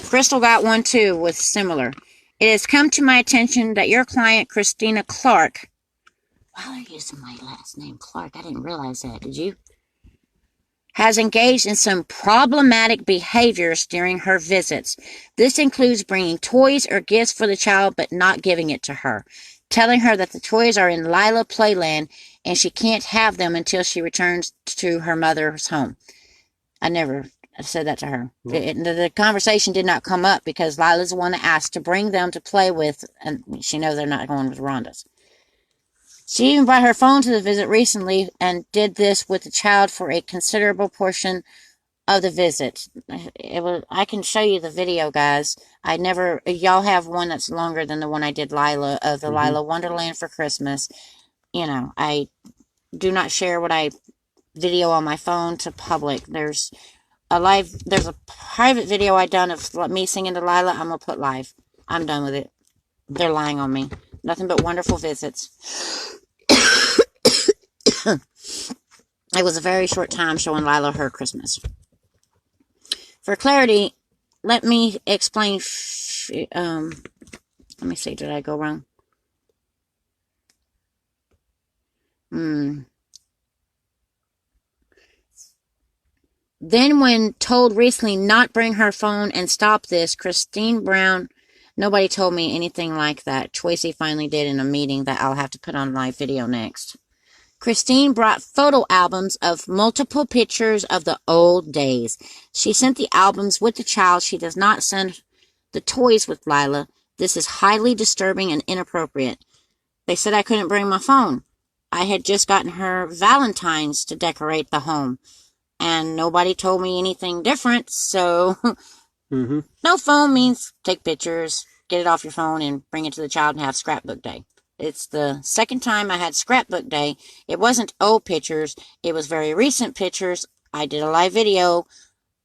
Crystal got one too with similar. It has come to my attention that your client, Christina Clark... Why are you using my last name, Clark? I didn't realize that. Did you? Has engaged in some problematic behaviors during her visits. This includes bringing toys or gifts for the child but not giving it to her, telling her that the toys are in Lila Playland and she can't have them until she returns to her mother's home. I never said that to her. The conversation did not come up because Lila's the one that asked to bring them to play with, and she knows they're not going with Rhonda's. She even brought her phone to the visit recently and did this with the child for a considerable portion of the visit. I can show you the video, guys. Y'all have one that's longer than the one I did Lila, of the Lila Wonderland for Christmas. You know, I do not share what I video on my phone to public. There's a private video I done of me singing to Lila. I'm going to put live. I'm done with it. They're lying on me. Nothing but wonderful visits. It was a very short time showing Lila her Christmas. For clarity, let me explain. Let me see, did I go wrong? Then when told recently not bring her phone and stop this, Christine Brown, nobody told me anything like that. Tracy finally did in a meeting that I'll have to put on live video next. Christine brought photo albums of multiple pictures of the old days. She sent the albums with the child. She does not send the toys with Lila. This is highly disturbing and inappropriate. They said I couldn't bring my phone. I had just gotten her Valentine's to decorate the home. And nobody told me anything different, so no phone means take pictures, get it off your phone, and bring it to the child and have scrapbook day. It's the second time I had scrapbook day. It wasn't old pictures. It was very recent pictures. I did a live video,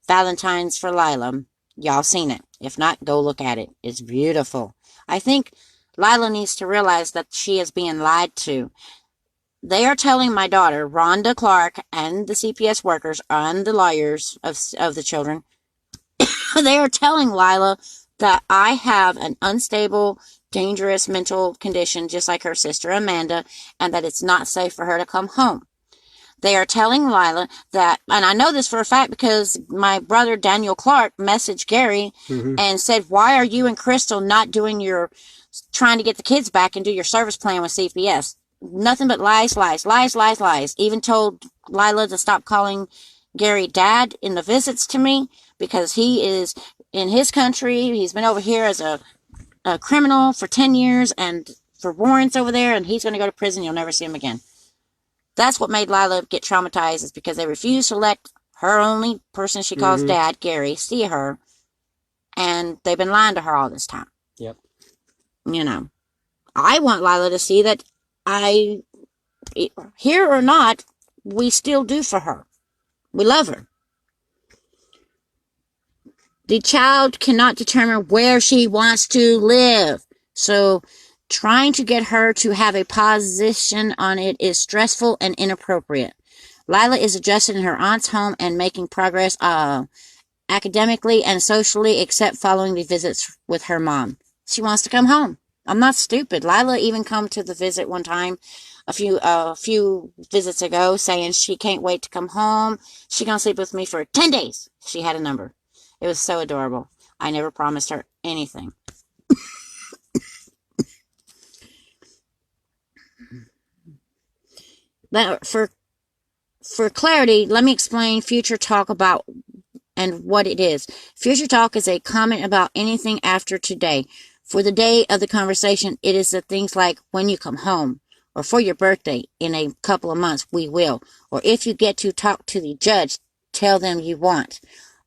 Valentine's for Lila. Y'all seen it. If not, go look at it. It's beautiful. I think Lila needs to realize that she is being lied to. They are telling my daughter, Rhonda Clark, and the CPS workers and the lawyers of the children, they are telling Lila that I have an unstable, dangerous mental condition, just like her sister Amanda, and that it's not safe for her to come home. They are telling Lila that, and I know this for a fact because my brother Daniel Clark messaged Gary and said, why are you and Crystal not trying to get the kids back and do your service plan with CPS? Nothing but lies, lies, lies, lies, lies. Even told Lila to stop calling Gary Dad in the visits to me because he is in his country. He's been over here as a criminal for 10 years and for warrants over there, and he's going to go to prison. You'll never see him again. That's what made Lila get traumatized, is because they refused to let her only person she calls Dad, Gary, see her, and they've been lying to her all this time. Yep. You know, I want Lila to see that here or not, we still do for her. We love her. The child cannot determine where she wants to live. So trying to get her to have a position on it is stressful and inappropriate. Lila is adjusted in her aunt's home and making progress academically and socially, except following the visits with her mom. She wants to come home. I'm not stupid. Lila even come to the visit one time a few visits ago saying she can't wait to come home. She gonna sleep with me for 10 days. She had a number. It was so adorable. I never promised her anything. For clarity, let me explain future talk about and what it is. Future talk is a comment about anything after today. For the day of the conversation, it is the things like when you come home, or for your birthday in a couple of months, we will. Or if you get to talk to the judge, tell them you want.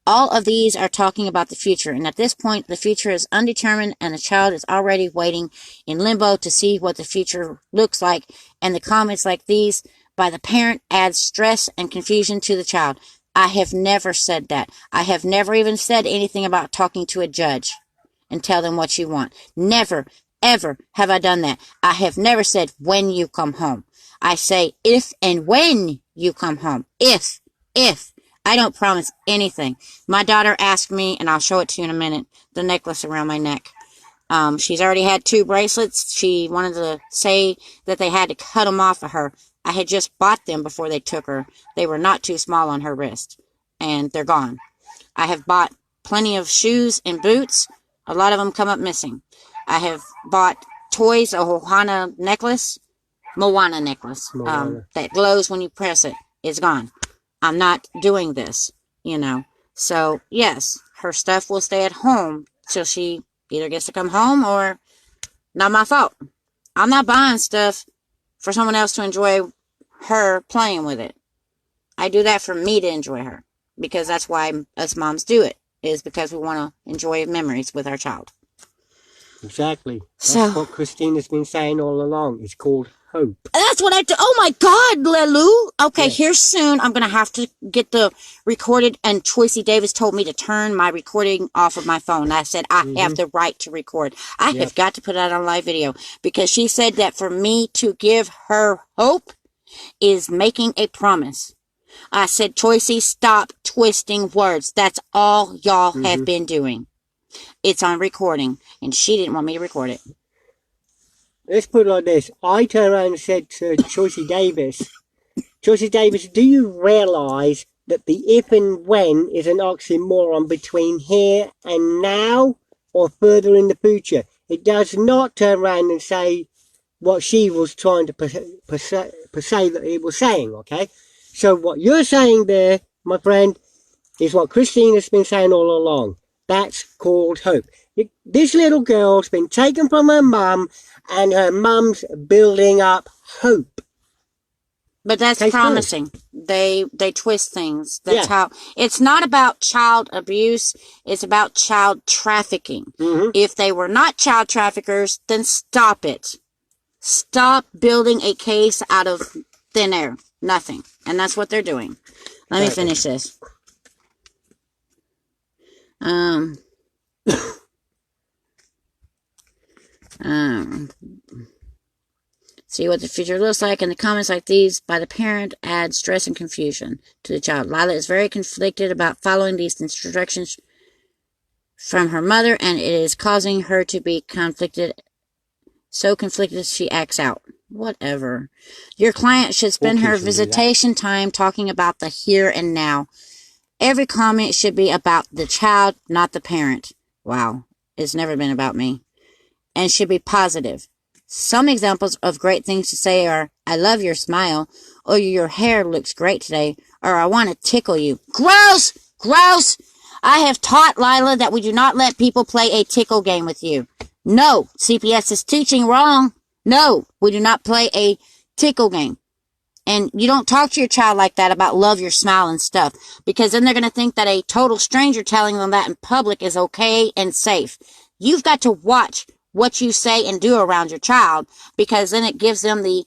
All of these are talking about the future, and at this point, the future is undetermined, and the child is already waiting in limbo to see what the future looks like, and the comments like these by the parent adds stress and confusion to the child. I have never said that. I have never even said anything about talking to a judge and tell them what you want. Never, ever have I done that. I have never said when you come home. I say if and when you come home. If. I don't promise anything. My daughter asked me, and I'll show it to you in a minute, the necklace around my neck. She's already had 2 bracelets. She wanted to say that they had to cut them off of her. I had just bought them before they took her. They were not too small on her wrist, and they're gone. I have bought plenty of shoes and boots. A lot of them come up missing. I have bought toys, a Moana necklace, that glows when you press it. It's gone. I'm not doing this, So, yes, her stuff will stay at home till she either gets to come home or not my fault. I'm not buying stuff for someone else to enjoy her playing with it. I do that for me to enjoy her, because that's why us moms do it, is because we want to enjoy memories with our child. Exactly. That's what Christina's been saying all along. It's called hope. That's what I do. Oh my God, Lelu. Okay, yes. Here soon, I'm going to have to get the recorded, and Choicey Davis told me to turn my recording off of my phone. I said, I have the right to record. I have got to put it on live video, because she said that for me to give her hope is making a promise. I said, Choicey, stop twisting words. That's all y'all have been doing. It's on recording, and she didn't want me to record it. Let's put it like this. I turned around and said to Choicey Davis, do you realise that the if and when is an oxymoron between here and now or further in the future? It does not turn around and say what she was trying to say that it was saying, okay? So what you're saying there, my friend, is what Christina's been saying all along. That's called hope. This little girl's been taken from her mum, and her mum's building up hope. But that's promising. They twist things. That's how. It's not about child abuse. It's about child trafficking. If they were not child traffickers, then stop it. Stop building a case out of thin air. Nothing. And that's what they're doing. Let me finish this. See what the future looks like, and the comments like these by the parent add stress and confusion to the child. Lila is very conflicted about following these instructions from her mother, and it is causing her to be so conflicted she acts out. Whatever. Your client should spend her visitation time talking about the here and now. Every comment should be about the child, not the parent. Wow. It's never been about me. And should be positive. Some examples of great things to say are, I love your smile, or your hair looks great today, or I want to tickle you. Gross! Gross! I have taught Lila that we do not let people play a tickle game with you. No, CPS is teaching wrong. No, we do not play a tickle game. And you don't talk to your child like that about love your smile and stuff, because then they're going to think that a total stranger telling them that in public is okay and safe. You've got to watch what you say and do around your child, because then it gives them the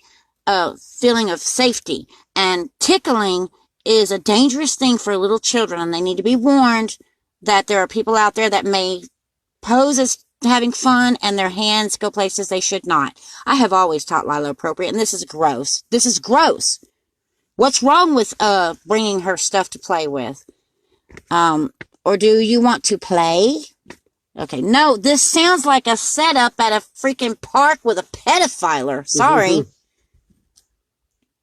feeling of safety. And tickling is a dangerous thing for little children, and they need to be warned that there are people out there that may pose as having fun and their hands go places they should not. I have always taught Lila appropriate, and this is gross. This is gross. What's wrong with bringing her stuff to play with? Or do you want to play? Okay, no, this sounds like a setup at a freaking park with a pedophiler. Sorry.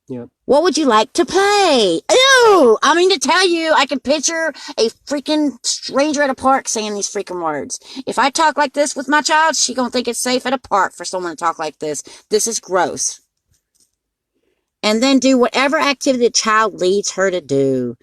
Yep. What would you like to play? Ew! I mean to tell you, I can picture a freaking stranger at a park saying these freaking words. If I talk like this with my child, she gonna think it's safe at a park for someone to talk like this. This is gross. And then do whatever activity the child leads her to do.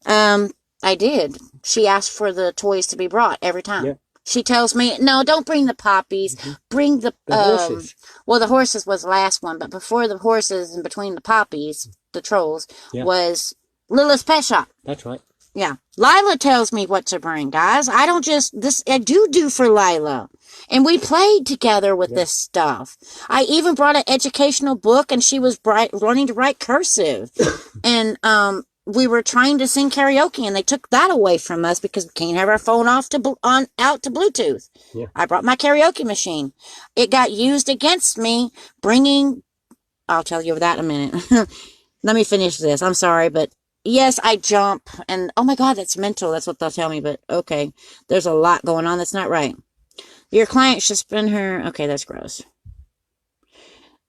I did. She asked for the toys to be brought every time. Yeah. She tells me, no, don't bring the poppies. Mm-hmm. Bring the horses. Well, the horses was the last one, but before the horses and between the poppies, the trolls, was Lila's Pet Shop. That's right. Yeah. Lila tells me what to bring, guys. I don't just, I do for Lila. And we played together with this stuff. I even brought an educational book, and she was learning to write cursive. And, we were trying to sing karaoke, and they took that away from us because we can't have our phone out to Bluetooth. Yeah. I brought my karaoke machine. It got used against me I'll tell you that in a minute. Let me finish this. I'm sorry, but yes, I jump, and oh my God, that's mental. That's what they'll tell me, but okay. There's a lot going on that's not right. Your client should spend her... Okay, that's gross.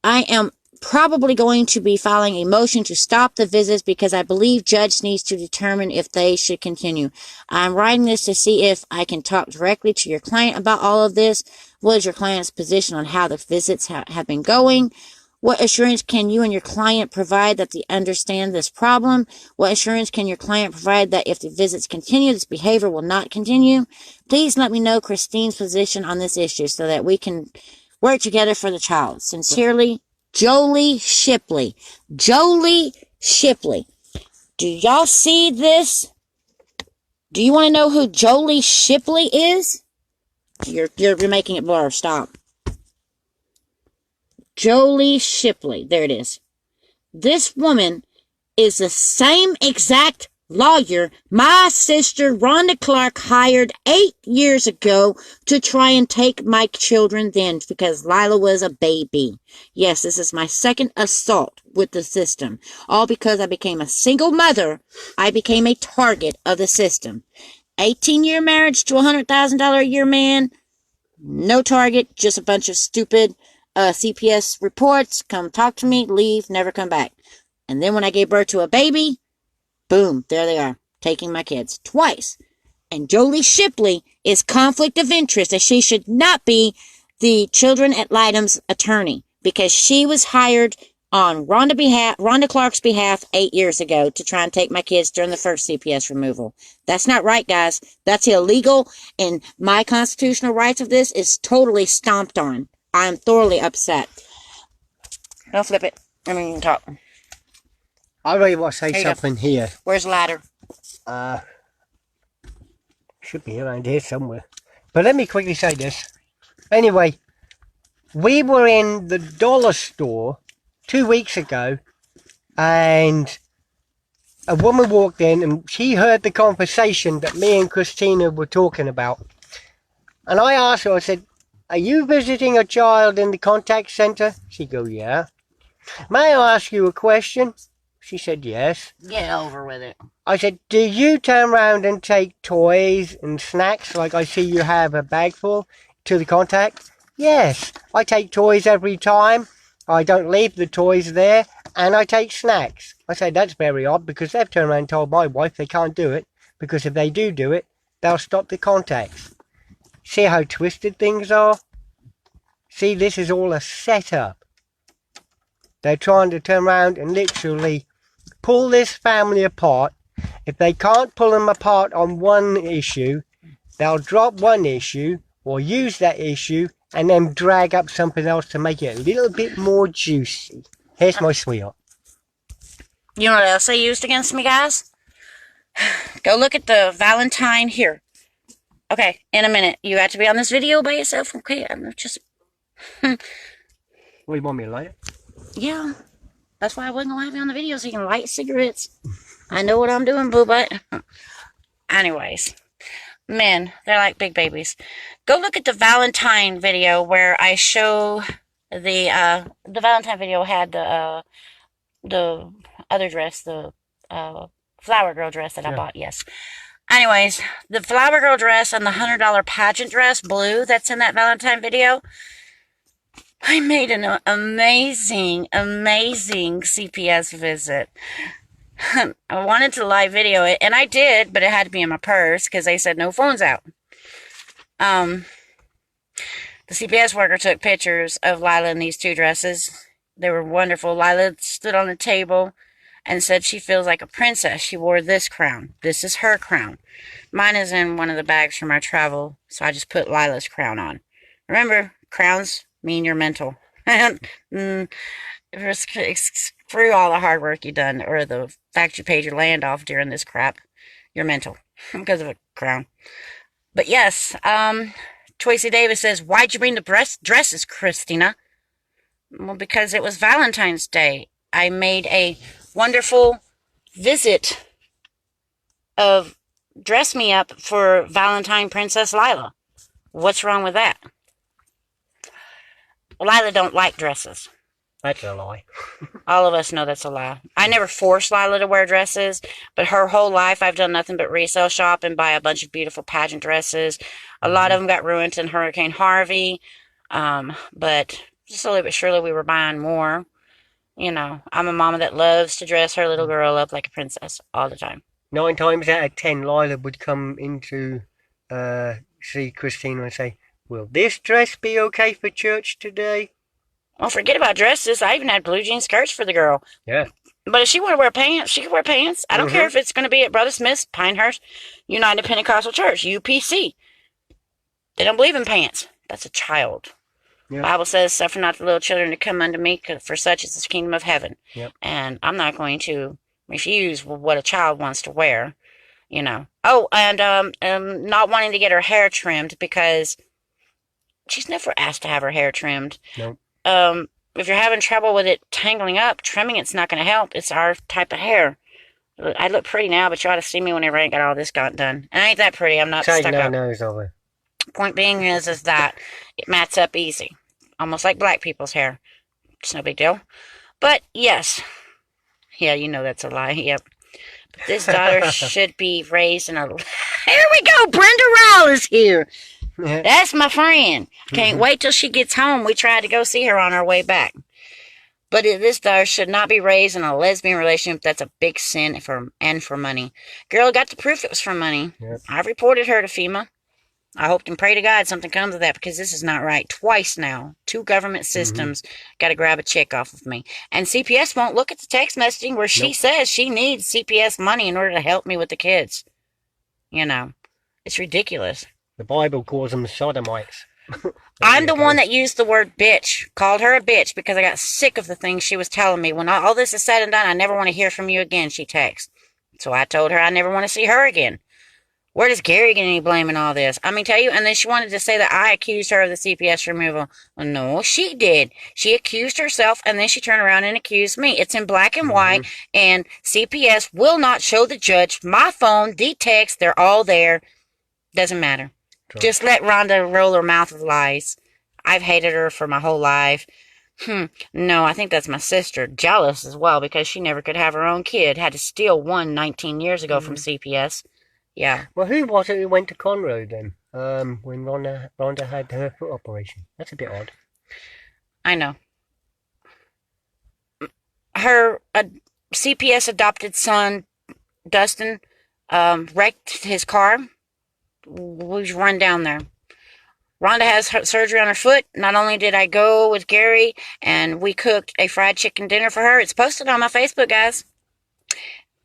I am probably going to be filing a motion to stop the visits because I believe judge needs to determine if they should continue. I'm writing this to see if I can talk directly to your client about all of this. What is your client's position on how the visits have been going? What assurance can you and your client provide that they understand this problem? What assurance can your client provide that if the visits continue, this behavior will not continue? Please let me know Christine's position on this issue so that we can work together for the child. Sincerely, Jolie Shipley. Jolie Shipley. Do y'all see this? Do you want to know who Jolie Shipley is? You're making it blur. Stop. Jolie Shipley. There it is. This woman is the same exact lawyer my sister Rhonda Clark hired 8 years ago to try and take my children then because Lila was a baby. Yes, this is my second assault with the system. All because I became a single mother. I became a target of the system. 18-year marriage to $100,000 a year man. No target, just a bunch of stupid CPS reports. Come talk to me, leave, never come back. And then when I gave birth to a baby, boom, there they are, taking my kids twice. And Jolie Shipley is conflict of interest, as she should not be the children at Lydom's attorney because she was hired on Rhonda Clark's behalf 8 years ago to try and take my kids during the first CPS removal. That's not right, guys. That's illegal, and my constitutional rights of this is totally stomped on. I am thoroughly upset. Don't flip it. I mean, you can talk. I really want to say something here. Where's the ladder? Should be around here somewhere. But let me quickly say this. Anyway, we were in the dollar store 2 weeks ago, and a woman walked in, and she heard the conversation that me and Christina were talking about. And I asked her, I said, "Are you visiting a child in the contact center?" She go, "Yeah." "May I ask you a question?" She said, "Yes." Get over with it. I said, "Do you turn around and take toys and snacks like I see you have a bag full to the contact?" "Yes, I take toys every time. I don't leave the toys there, and I take snacks." I said, "That's very odd because they've turned around and told my wife they can't do it because if they do it, they'll stop the contacts." See how twisted things are? See, this is all a setup. They're trying to turn around and literally pull this family apart. If they can't pull them apart on one issue, they'll drop one issue or use that issue and then drag up something else to make it a little bit more juicy. Here's my sweetheart. You know what else they used against me, guys? Go look at the Valentine here. Okay, in a minute. You have to be on this video by yourself. Okay, I'm just... What, you want me to light it? Yeah. That's why I wasn't going to have you on the video so you can light cigarettes. I know what I'm doing, boo butt. Anyways, men, they're like big babies. Go look at the Valentine video where I show the Valentine video had the other dress, the flower girl dress that I bought, yes. Anyways, the flower girl dress and the $100 pageant dress, blue, that's in that Valentine video. I made an amazing CPS visit. I wanted to live video it, and I did, but it had to be in my purse because they said no phones out. The CPS worker took pictures of Lila in these 2 dresses. They were wonderful. Lila stood on the table and said she feels like a princess. She wore this crown. This is her crown. Mine is in one of the bags from our travel, so I just put Lila's crown on. Remember, crowns mean you're mental. Through all the hard work you done, or the fact you paid your land off during this crap, you're mental because of a crown. But yes, Tracy Davis says, why'd you bring the dresses, Christina? Well, because it was Valentine's Day. I made a wonderful visit of dress me up for Valentine Princess Lila. What's wrong with that? Lila don't like dresses. That's a lie. All of us know that's a lie. I never forced Lila to wear dresses, but her whole life I've done nothing but resale shop and buy a bunch of beautiful pageant dresses. A lot of them got ruined in Hurricane Harvey, but slowly but surely we were buying more. You know, I'm a mama that loves to dress her little girl up like a princess all the time. 9 times out of 10, Lila would come into see Christina and say, will this dress be okay for church today? Well, forget about dresses. I even had blue jean skirts for the girl. Yeah. But if she want to wear pants, she can wear pants. I don't care if it's going to be at Brother Smith's, Pinehurst United Pentecostal Church, UPC. They don't believe in pants. That's a child. Yep. The Bible says, suffer not the little children to come unto me, for such is the kingdom of heaven. Yep. And I'm not going to refuse what a child wants to wear, you know. Oh, and not wanting to get her hair trimmed because she's never asked to have her hair trimmed. Nope. If you're having trouble with it tangling up, trimming it's not going to help. It's our type of hair. I look pretty now, but you ought to see me whenever I got all this done. And I ain't that pretty. I'm not stuck up. Nose over. Point being is that it mats up easy. Almost like black people's hair. It's no big deal. But, yes. Yeah, you know that's a lie. Yep. But this daughter should be raised in a... Here we go! Brenda Rowell is here! That's my friend. Can't wait till she gets home. We tried to go see her on our way back. But this daughter should not be raised in a lesbian relationship. That's a big sin for money. Girl got the proof it was for money. Yep. I've reported her to FEMA. I hope and pray to God something comes of that because this is not right. Twice now. 2 government systems got to grab a check off of me. And CPS won't look at the text messaging where she says she needs CPS money in order to help me with the kids. You know, it's ridiculous. The Bible calls them sodomites. I'm the one that used the word bitch. Called her a bitch because I got sick of the things she was telling me. When all this is said and done, I never want to hear from you again, she texts. So I told her I never want to see her again. Where does Gary get any blame in all this? I mean, tell you, and then she wanted to say that I accused her of the CPS removal. Well, no, she did. She accused herself, and then she turned around and accused me. It's in black and white, and CPS will not show the judge my phone, the text, they're all there. Doesn't matter. Sure. Just let Rhonda roll her mouth with lies. I've hated her for my whole life. No, I think that's my sister. Jealous as well, because she never could have her own kid. Had to steal one 19 years ago from CPS. Yeah. Well, who was it who went to Conroe then? When Rhonda had her foot operation. That's a bit odd. I know. Her CPS adopted son, Dustin, wrecked his car. We run down there. Rhonda has surgery on her foot. Not only did I go with Gary and we cooked a fried chicken dinner for her. It's posted on my Facebook, guys.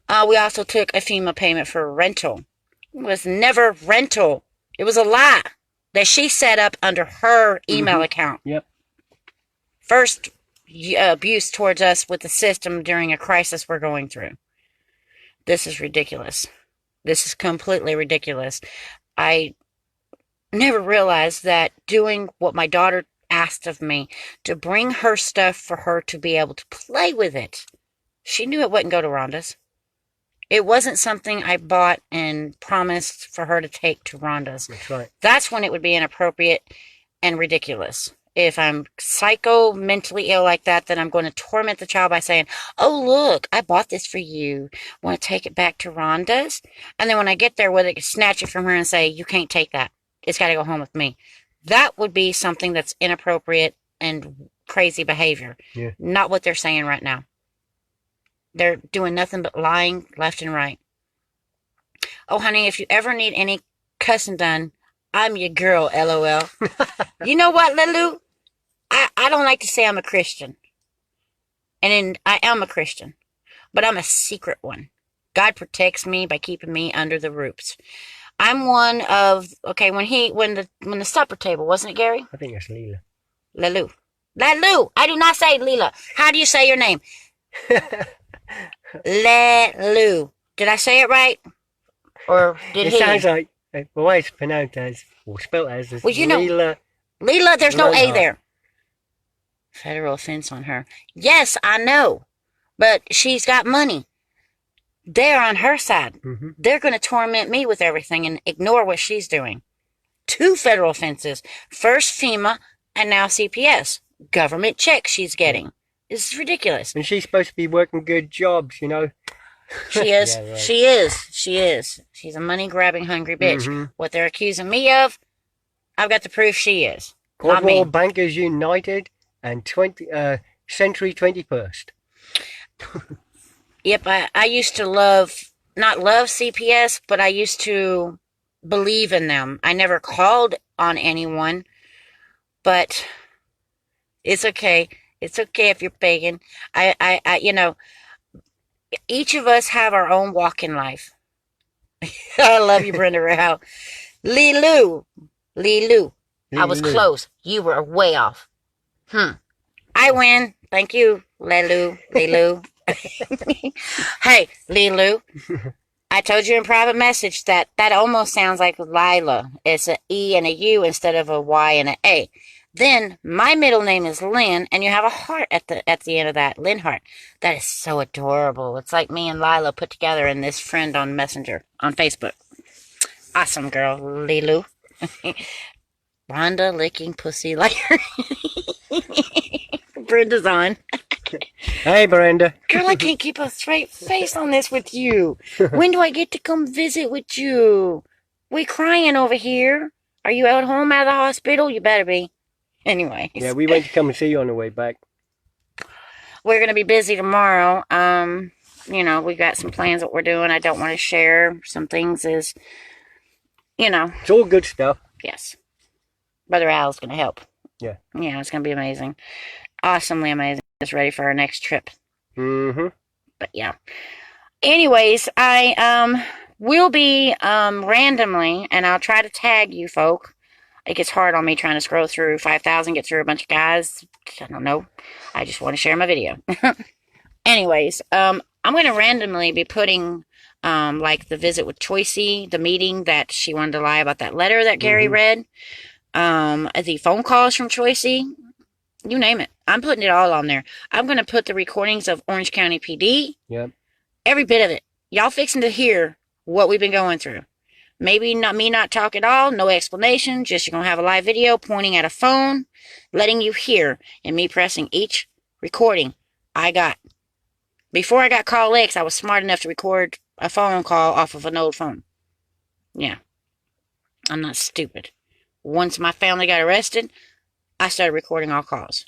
We also took a FEMA payment for rental. It was never rental. It was a lie that she set up under her email account. Yep. First abuse towards us with the system during a crisis we're going through. This is ridiculous. This is completely ridiculous. I never realized that doing what my daughter asked of me to bring her stuff for her to be able to play with it. She knew it wouldn't go to Rhonda's. It wasn't something I bought and promised for her to take to Rhonda's. That's right. That's when it would be inappropriate and ridiculous. If I'm psycho, mentally ill like that, then I'm going to torment the child by saying, oh, look, I bought this for you. Want to take it back to Rhonda's? And then when I get there, whether I snatch it from her and say, you can't take that. It's got to go home with me. That would be something that's inappropriate and crazy behavior. Yeah. Not what they're saying right now. They're doing nothing but lying left and right. Oh, honey, if you ever need any cussing done, I'm your girl, LOL. You know what, Lulu? I don't like to say I'm a Christian. And I am a Christian. But I'm a secret one. God protects me by keeping me under the roofs. I'm one of, okay, when the supper table, wasn't it, Gary? I think that's Leela. Lulu. Lulu! I do not say Leela. How do you say your name? Lulu. Did I say it right? Or did It sounds like the way it's pronounced as, or spelled as, is well, you know, Leela. Leela, there's no A Leela. there. Federal offense on her. Yes, I know. But she's got money. They're on her side. Mm-hmm. They're going to torment me with everything and ignore what she's doing. 2 federal offenses. First FEMA and now CPS. Government check she's getting. It's ridiculous. And she's supposed to be working good jobs, you know. She is. Yeah, right. She is. She is. She's a money-grabbing, hungry bitch. Mm-hmm. What they're accusing me of, I've got the proof she is. Not me. Cornwall Bankers United and Century 21st. Yep, I used to not love CPS, but I used to believe in them. I never called on anyone, but it's okay. It's okay if you're pagan. You know, each of us have our own walk in life. I love you, Brenda Rao. Lilu. I was close. You were way off. I win. Thank you, Lilu. Hey, Lilu. I told you in private message that almost sounds like Lila. It's an E and a U instead of a Y and an A. Then my middle name is Lynn, and you have a heart at the end of that, Lynn Heart. That is so adorable. It's like me and Lila put together in this friend on Messenger on Facebook. Awesome girl, Lilu. Rhonda licking pussy like Brenda's on. Hey, Brenda. Girl, I can't keep a straight face on this with you. When do I get to come visit with you? We crying over here. Are you at home out of the hospital? You better be. Anyways. Yeah, we went to come and see you on the way back. We're going to be busy tomorrow. You know, we got some plans that we're doing. I don't want to share some things as, you know. It's all good stuff. Yes. Brother Al's going to help. Yeah. Yeah, it's going to be amazing. Awesomely amazing. Just ready for our next trip. Mm-hmm. But yeah. Anyways, I will be randomly, and I'll try to tag you folk. It gets hard on me trying to scroll through 5,000, get through a bunch of guys. I don't know. I just want to share my video. Anyways, I'm going to randomly be putting, like, the visit with Choicey, the meeting that she wanted to lie about that letter that Gary read, the phone calls from Choicey, you name it. I'm putting it all on there. I'm going to put the recordings of Orange County PD. Yep. Every bit of it. Y'all fixing to hear what we've been going through. Maybe not talk at all, no explanation, just you're going to have a live video pointing at a phone, letting you hear, and me pressing each recording I got. Before I got Call X, I was smart enough to record a phone call off of an old phone. Yeah. I'm not stupid. Once my family got arrested, I started recording all calls.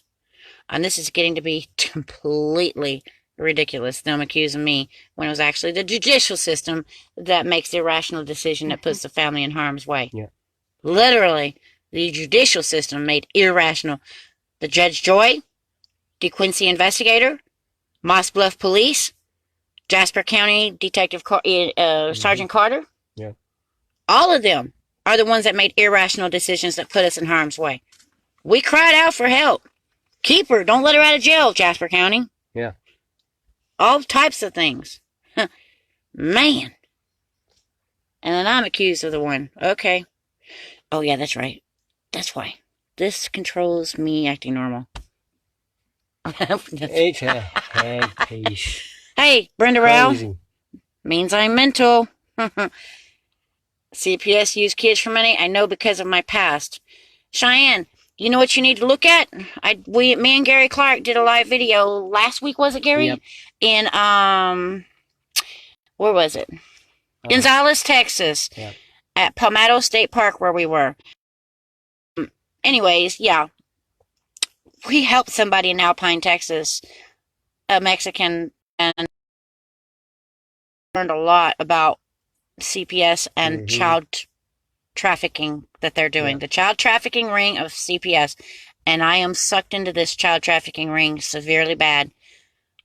And this is getting to be completely ridiculous. Them accusing me when it was actually the judicial system that makes the irrational decision that puts the family in harm's way. Yeah. Literally, the judicial system made irrational. The Judge Joy, DeQuincy investigator, Moss Bluff Police, Jasper County Detective Sergeant Carter. Yeah. All of them are the ones that made irrational decisions that put us in harm's way. We cried out for help. Keep her. Don't let her out of jail, Jasper County. Yeah. All types of things. Man. And then I'm accused of the one. Okay. Oh, yeah, that's right. That's why. This controls me acting normal. It's a headpiece. Hey, Brenda Rao. Crazy. Means I'm mental. CPS use kids for money. I know because of my past. Cheyenne, you know what you need to look at? Me and Gary Clark did a live video last week, was it, Gary? Yep. In where was it? Gonzales, Texas. Yep. At Palmetto State Park where we were. Anyways, yeah. We helped somebody in Alpine, Texas, a Mexican, and learned a lot about CPS and child trafficking that they're doing. The child trafficking ring of CPS. And I am sucked into this child trafficking ring severely bad.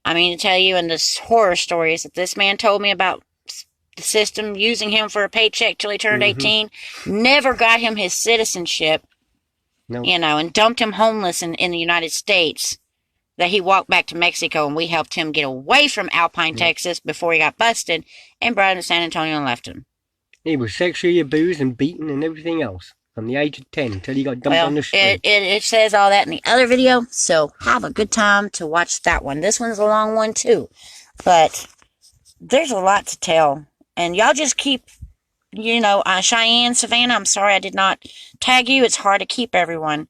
I mean to tell you, and this horror stories that this man told me about the system using him for a paycheck till he turned 18, never got him his citizenship, you know, and dumped him homeless in the United States, that he walked back to Mexico, and we helped him get away from Alpine, Texas before he got busted, and brought him to San Antonio and left him. He was sexually abused and beaten and everything else from the age of 10 until he got dumped on the street. It says all that in the other video, so have a good time to watch that one. This one's a long one too, but there's a lot to tell. And y'all just keep, you know, Cheyenne, Savannah, I'm sorry I did not tag you. It's hard to keep everyone.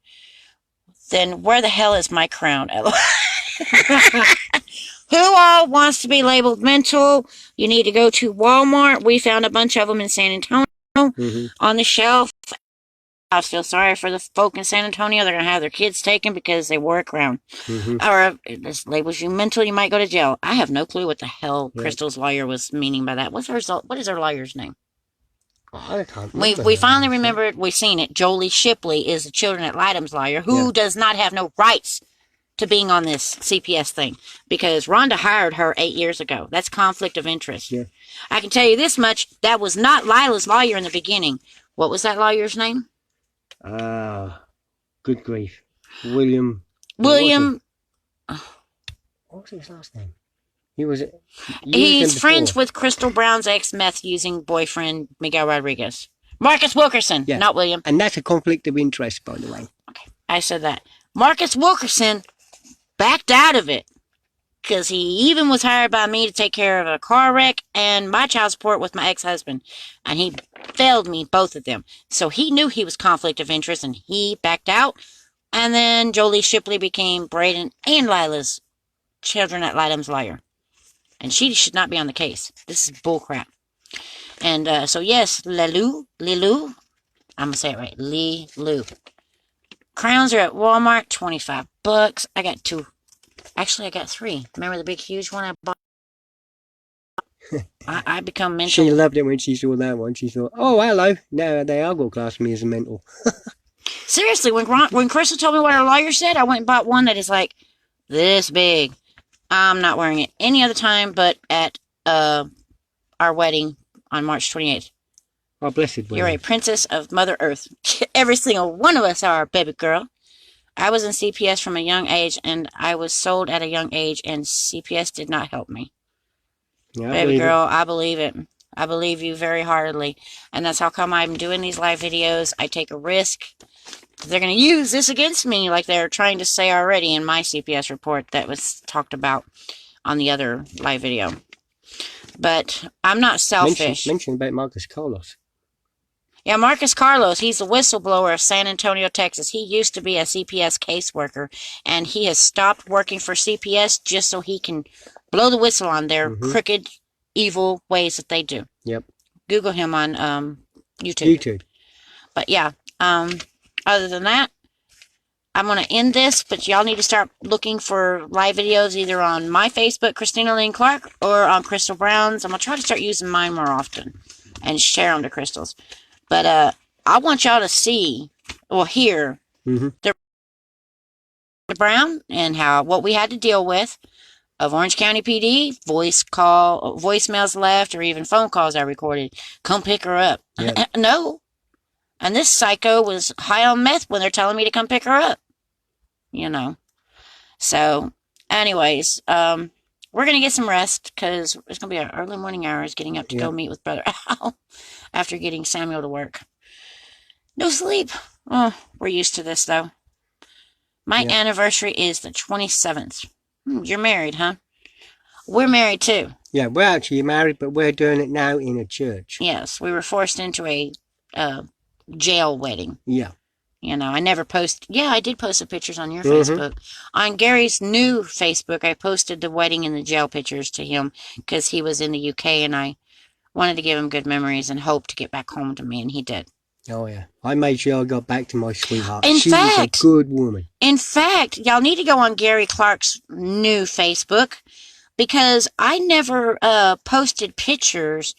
Then where the hell is my crown? Who all wants to be labeled mental? You need to go to Walmart. We found a bunch of them in San Antonio on the shelf. I feel sorry for the folk in San Antonio. They're going to have their kids taken because they wore a crown. Or if this labels you mental, you might go to jail. I have no clue what the hell Crystal's lawyer was meaning by that. What is her lawyer's name? I can't We finally remembered. We've seen it. Jolie Shipley is the Children at Lightham's lawyer, who does not have no rights to being on this CPS thing, because Rhonda hired her 8 years ago. That's conflict of interest. I can tell you this much. That was not Lila's lawyer in the beginning. What was that lawyer's name? Good grief. William. What was his last name? He's friends with Crystal Brown's ex-meth using boyfriend, Miguel Rodriguez. Marcus Wilkerson, not William. And that's a conflict of interest, by the way. Okay, I said that. Marcus Wilkerson backed out of it, because he even was hired by me to take care of a car wreck and my child support with my ex-husband. And he failed me, both of them. So he knew he was conflict of interest, and he backed out. And then Jolie Shipley became Braden and Lila's Children at Lightham's lawyer. And she should not be on the case. This is bullcrap. And so yes, Lilu, I'm going to say it right, Lilu. Crowns are at Walmart, $25. I got 2. Actually, I got 3. Remember the big, huge one I bought? I become mental. She loved it when she saw that one. She thought, oh, hello. Now they are going to class me as a mental. Seriously, when Crystal told me what her lawyer said, I went and bought one that is like this big. I'm not wearing it any other time but at our wedding on March 28th. Oh, blessed wedding. You're a princess of Mother Earth. Every single one of us are, baby girl. I was in CPS from a young age, and I was sold at a young age, and CPS did not help me. Yeah, baby girl, I believe it. I believe you very heartedly. And that's how come I'm doing these live videos. I take a risk. They're going to use this against me like they're trying to say already in my CPS report that was talked about on the other live video. But I'm not selfish. Mention about Marcus Carlos. Yeah, Marcus Carlos, he's the whistleblower of San Antonio, Texas. He used to be a CPS caseworker, and he has stopped working for CPS just so he can blow the whistle on their crooked, evil ways that they do. Yep. Google him on YouTube. But yeah, other than that, I'm going to end this, but y'all need to start looking for live videos either on my Facebook, Christina Lynn Clark, or on Crystal Brown's. I'm going to try to start using mine more often and share them to Crystal's. But I want y'all to see or hear the Brown and what we had to deal with of Orange County PD, voicemails left, or even phone calls I recorded. Come pick her up. Yep. No. And this psycho was high on meth when they're telling me to come pick her up. You know. So, anyways, we're going to get some rest because it's going to be our early morning hours getting up to go meet with Brother Al after getting Samuel to work. No sleep. Oh, we're used to this, though. My Yeah. anniversary is the 27th. You're married, huh? We're married, too. Yeah, we're actually married, but we're doing it now in a church. Yes, we were forced into a jail wedding. Yeah. I never post. Yeah, I did post the pictures on your Mm-hmm. Facebook. On Gary's new Facebook, I posted the wedding and the jail pictures to him because he was in the UK and I wanted to give him good memories and hope to get back home to me, and he did. Oh, yeah. I made sure I got back to my sweetheart. In She was a good woman. In fact, y'all need to go on Gary Clark's new Facebook because I never posted pictures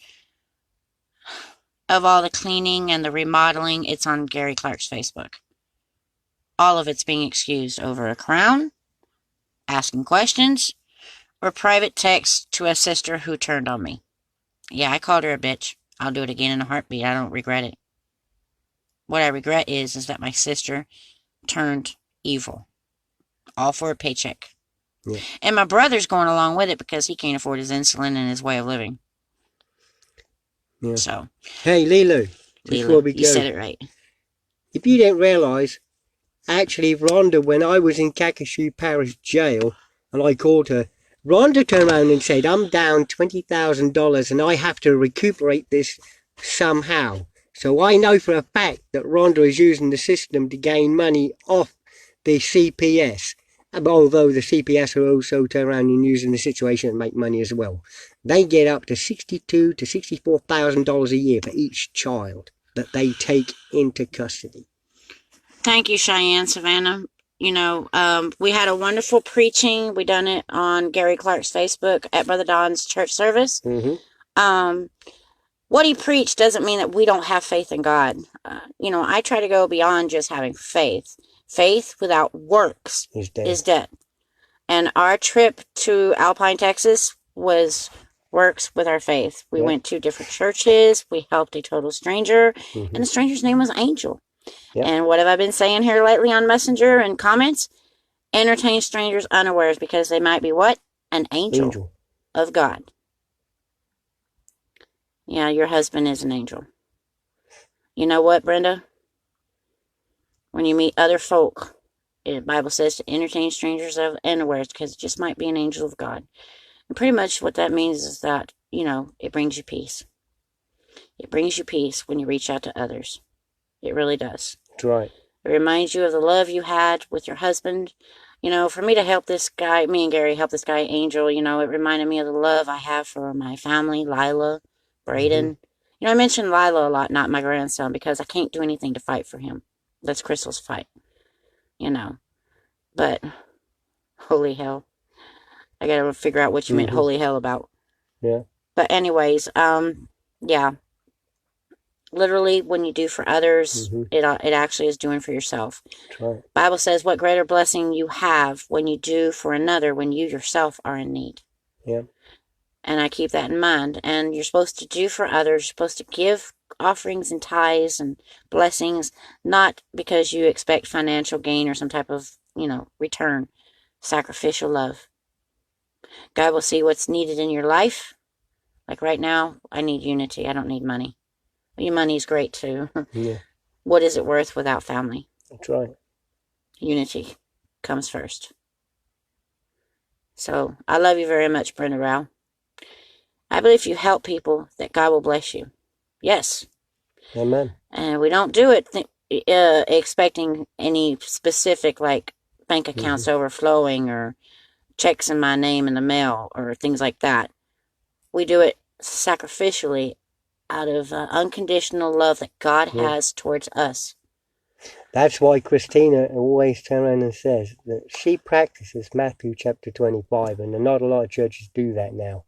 of all the cleaning and the remodeling. It's on Gary Clark's Facebook. All of it's being excused over a crown, asking questions, or private text to a sister who turned on me. Yeah, I called her a bitch. I'll do it again in a heartbeat. I don't regret it. What I regret is that my sister turned evil. All for a paycheck. Yeah. And my brother's going along with it because he can't afford his insulin and his way of living. Yeah. So. Hey, Lilu, before we go. You said it right. If you didn't realise, actually, Rhonda, when I was in Kakashu Parish Jail, and I called her, Rhonda turned around and said, I'm down $20,000 and I have to recuperate this somehow. So I know for a fact that Rhonda is using the system to gain money off the CPS. Although the CPS are also turn around and using the situation to make money as well. They get up to $62,000 to $64,000 a year for each child that they take into custody. Thank you, Cheyenne, Savannah. We had a wonderful preaching. We done it on Gary Clark's Facebook at Brother Don's church service. Mm-hmm. What he preached doesn't mean that we don't have faith in God. I try to go beyond just having faith. Faith without works is dead. And our trip to Alpine, Texas was works with our faith. We went to different churches. We helped a total stranger. Mm-hmm. And the stranger's name was Angel. Yep. And what have I been saying here lately on Messenger and comments? Entertain strangers unawares because they might be what? An angel of God. Yeah, your husband is an angel. You know what, Brenda? When you meet other folk, the Bible says to entertain strangers unawares because it just might be an angel of God. And pretty much what that means is that, it brings you peace. It brings you peace when you reach out to others. It really does. That's right. It reminds you of the love you had with your husband. For me to help this guy, me and Gary help this guy, Angel, it reminded me of the love I have for my family, Lila, Braden. Mm-hmm. I mentioned Lila a lot, not my grandson, because I can't do anything to fight for him. That's Crystal's fight. But, holy hell. I gotta figure out what you meant holy hell about. Yeah. But anyways, yeah. Literally, when you do for others, it actually is doing for yourself. That's right. Bible says, what greater blessing you have when you do for another when you yourself are in need. Yeah. And I keep that in mind. And you're supposed to do for others. You're supposed to give offerings and tithes and blessings, not because you expect financial gain or some type of, return. Sacrificial love. God will see what's needed in your life. Like right now, I need unity. I don't need money. Your money's great too. Yeah. What is it worth without family? That's right. Unity comes first. So, I love you very much, Brenda Rao. I believe if you help people, that God will bless you. Yes. Amen. And we don't do it expecting any specific, like, bank accounts overflowing or checks in my name in the mail or things like that. We do it sacrificially out of unconditional love that God has towards us. That's why Christina always turns around and says that she practices Matthew chapter 25, and not a lot of churches do that now.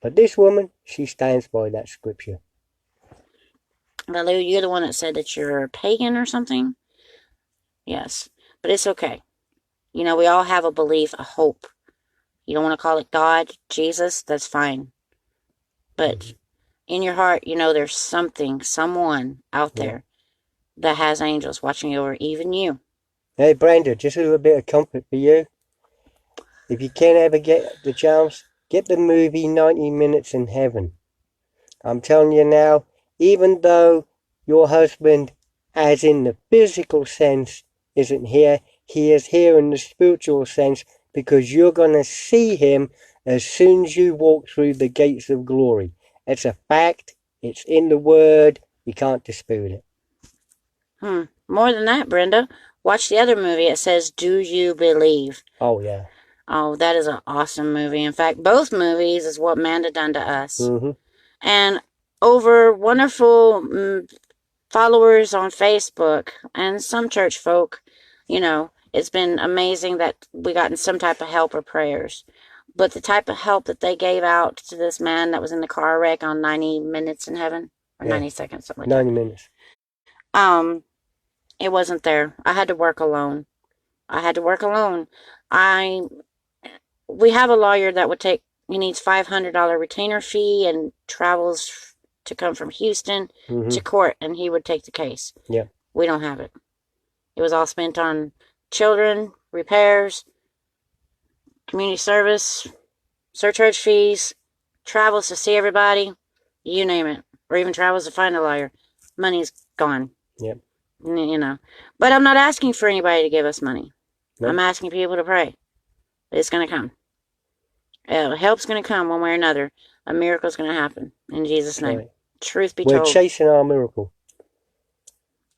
But this woman, she stands by that scripture. Lou, you're the one that said that you're a pagan or something? Yes, but it's okay. We all have a belief, a hope. You don't want to call it God, Jesus, that's fine. But in your heart, there's someone out there that has angels watching over even you. Hey, Brenda, just a little bit of comfort for you. If you can't ever get the chance, get the movie 90 Minutes in Heaven. I'm telling you now, even though your husband as in the physical sense, isn't here. He is here in the spiritual sense, because you're going to see him as soon as you walk through the gates of glory. It's a fact. It's in the Word. You can't dispute it. More than that, Brenda. Watch the other movie. It says, Do You Believe? Oh, yeah. Oh, that is an awesome movie. In fact, both movies is what Amanda done to us. Mm-hmm. And over wonderful followers on Facebook and some church folk, you know, it's been amazing that we gotten some type of help or prayers. But the type of help that they gave out to this man that was in the car wreck on 90 Minutes in Heaven, or 90 Seconds, something like 90 minutes. It wasn't there. I had to work alone. We have a lawyer that would take, he needs $500 retainer fee and travels to come from Houston to court, and he would take the case. Yeah. We don't have it. It was all spent on children, repairs, community service, surcharge fees, travels to see everybody, you name it, or even travels to find a lawyer. Money's gone. Yep. You know. But I'm not asking for anybody to give us money. Nope. I'm asking people to pray. It's going to come. Help's going to come one way or another. A miracle's going to happen. In Jesus' name. Right. Truth be We're told. chasing our miracle.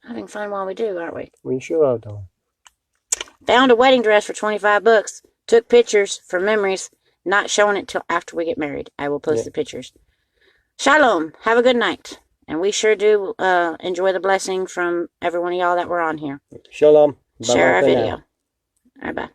Having fun while we do, aren't we? We sure are, darling. Found a wedding dress for $25. Took pictures for memories. Not showing it till after we get married. I will post the pictures. Shalom. Have a good night. And we sure do enjoy the blessing from every one of y'all that were on here. Shalom. Share our video. All right, bye.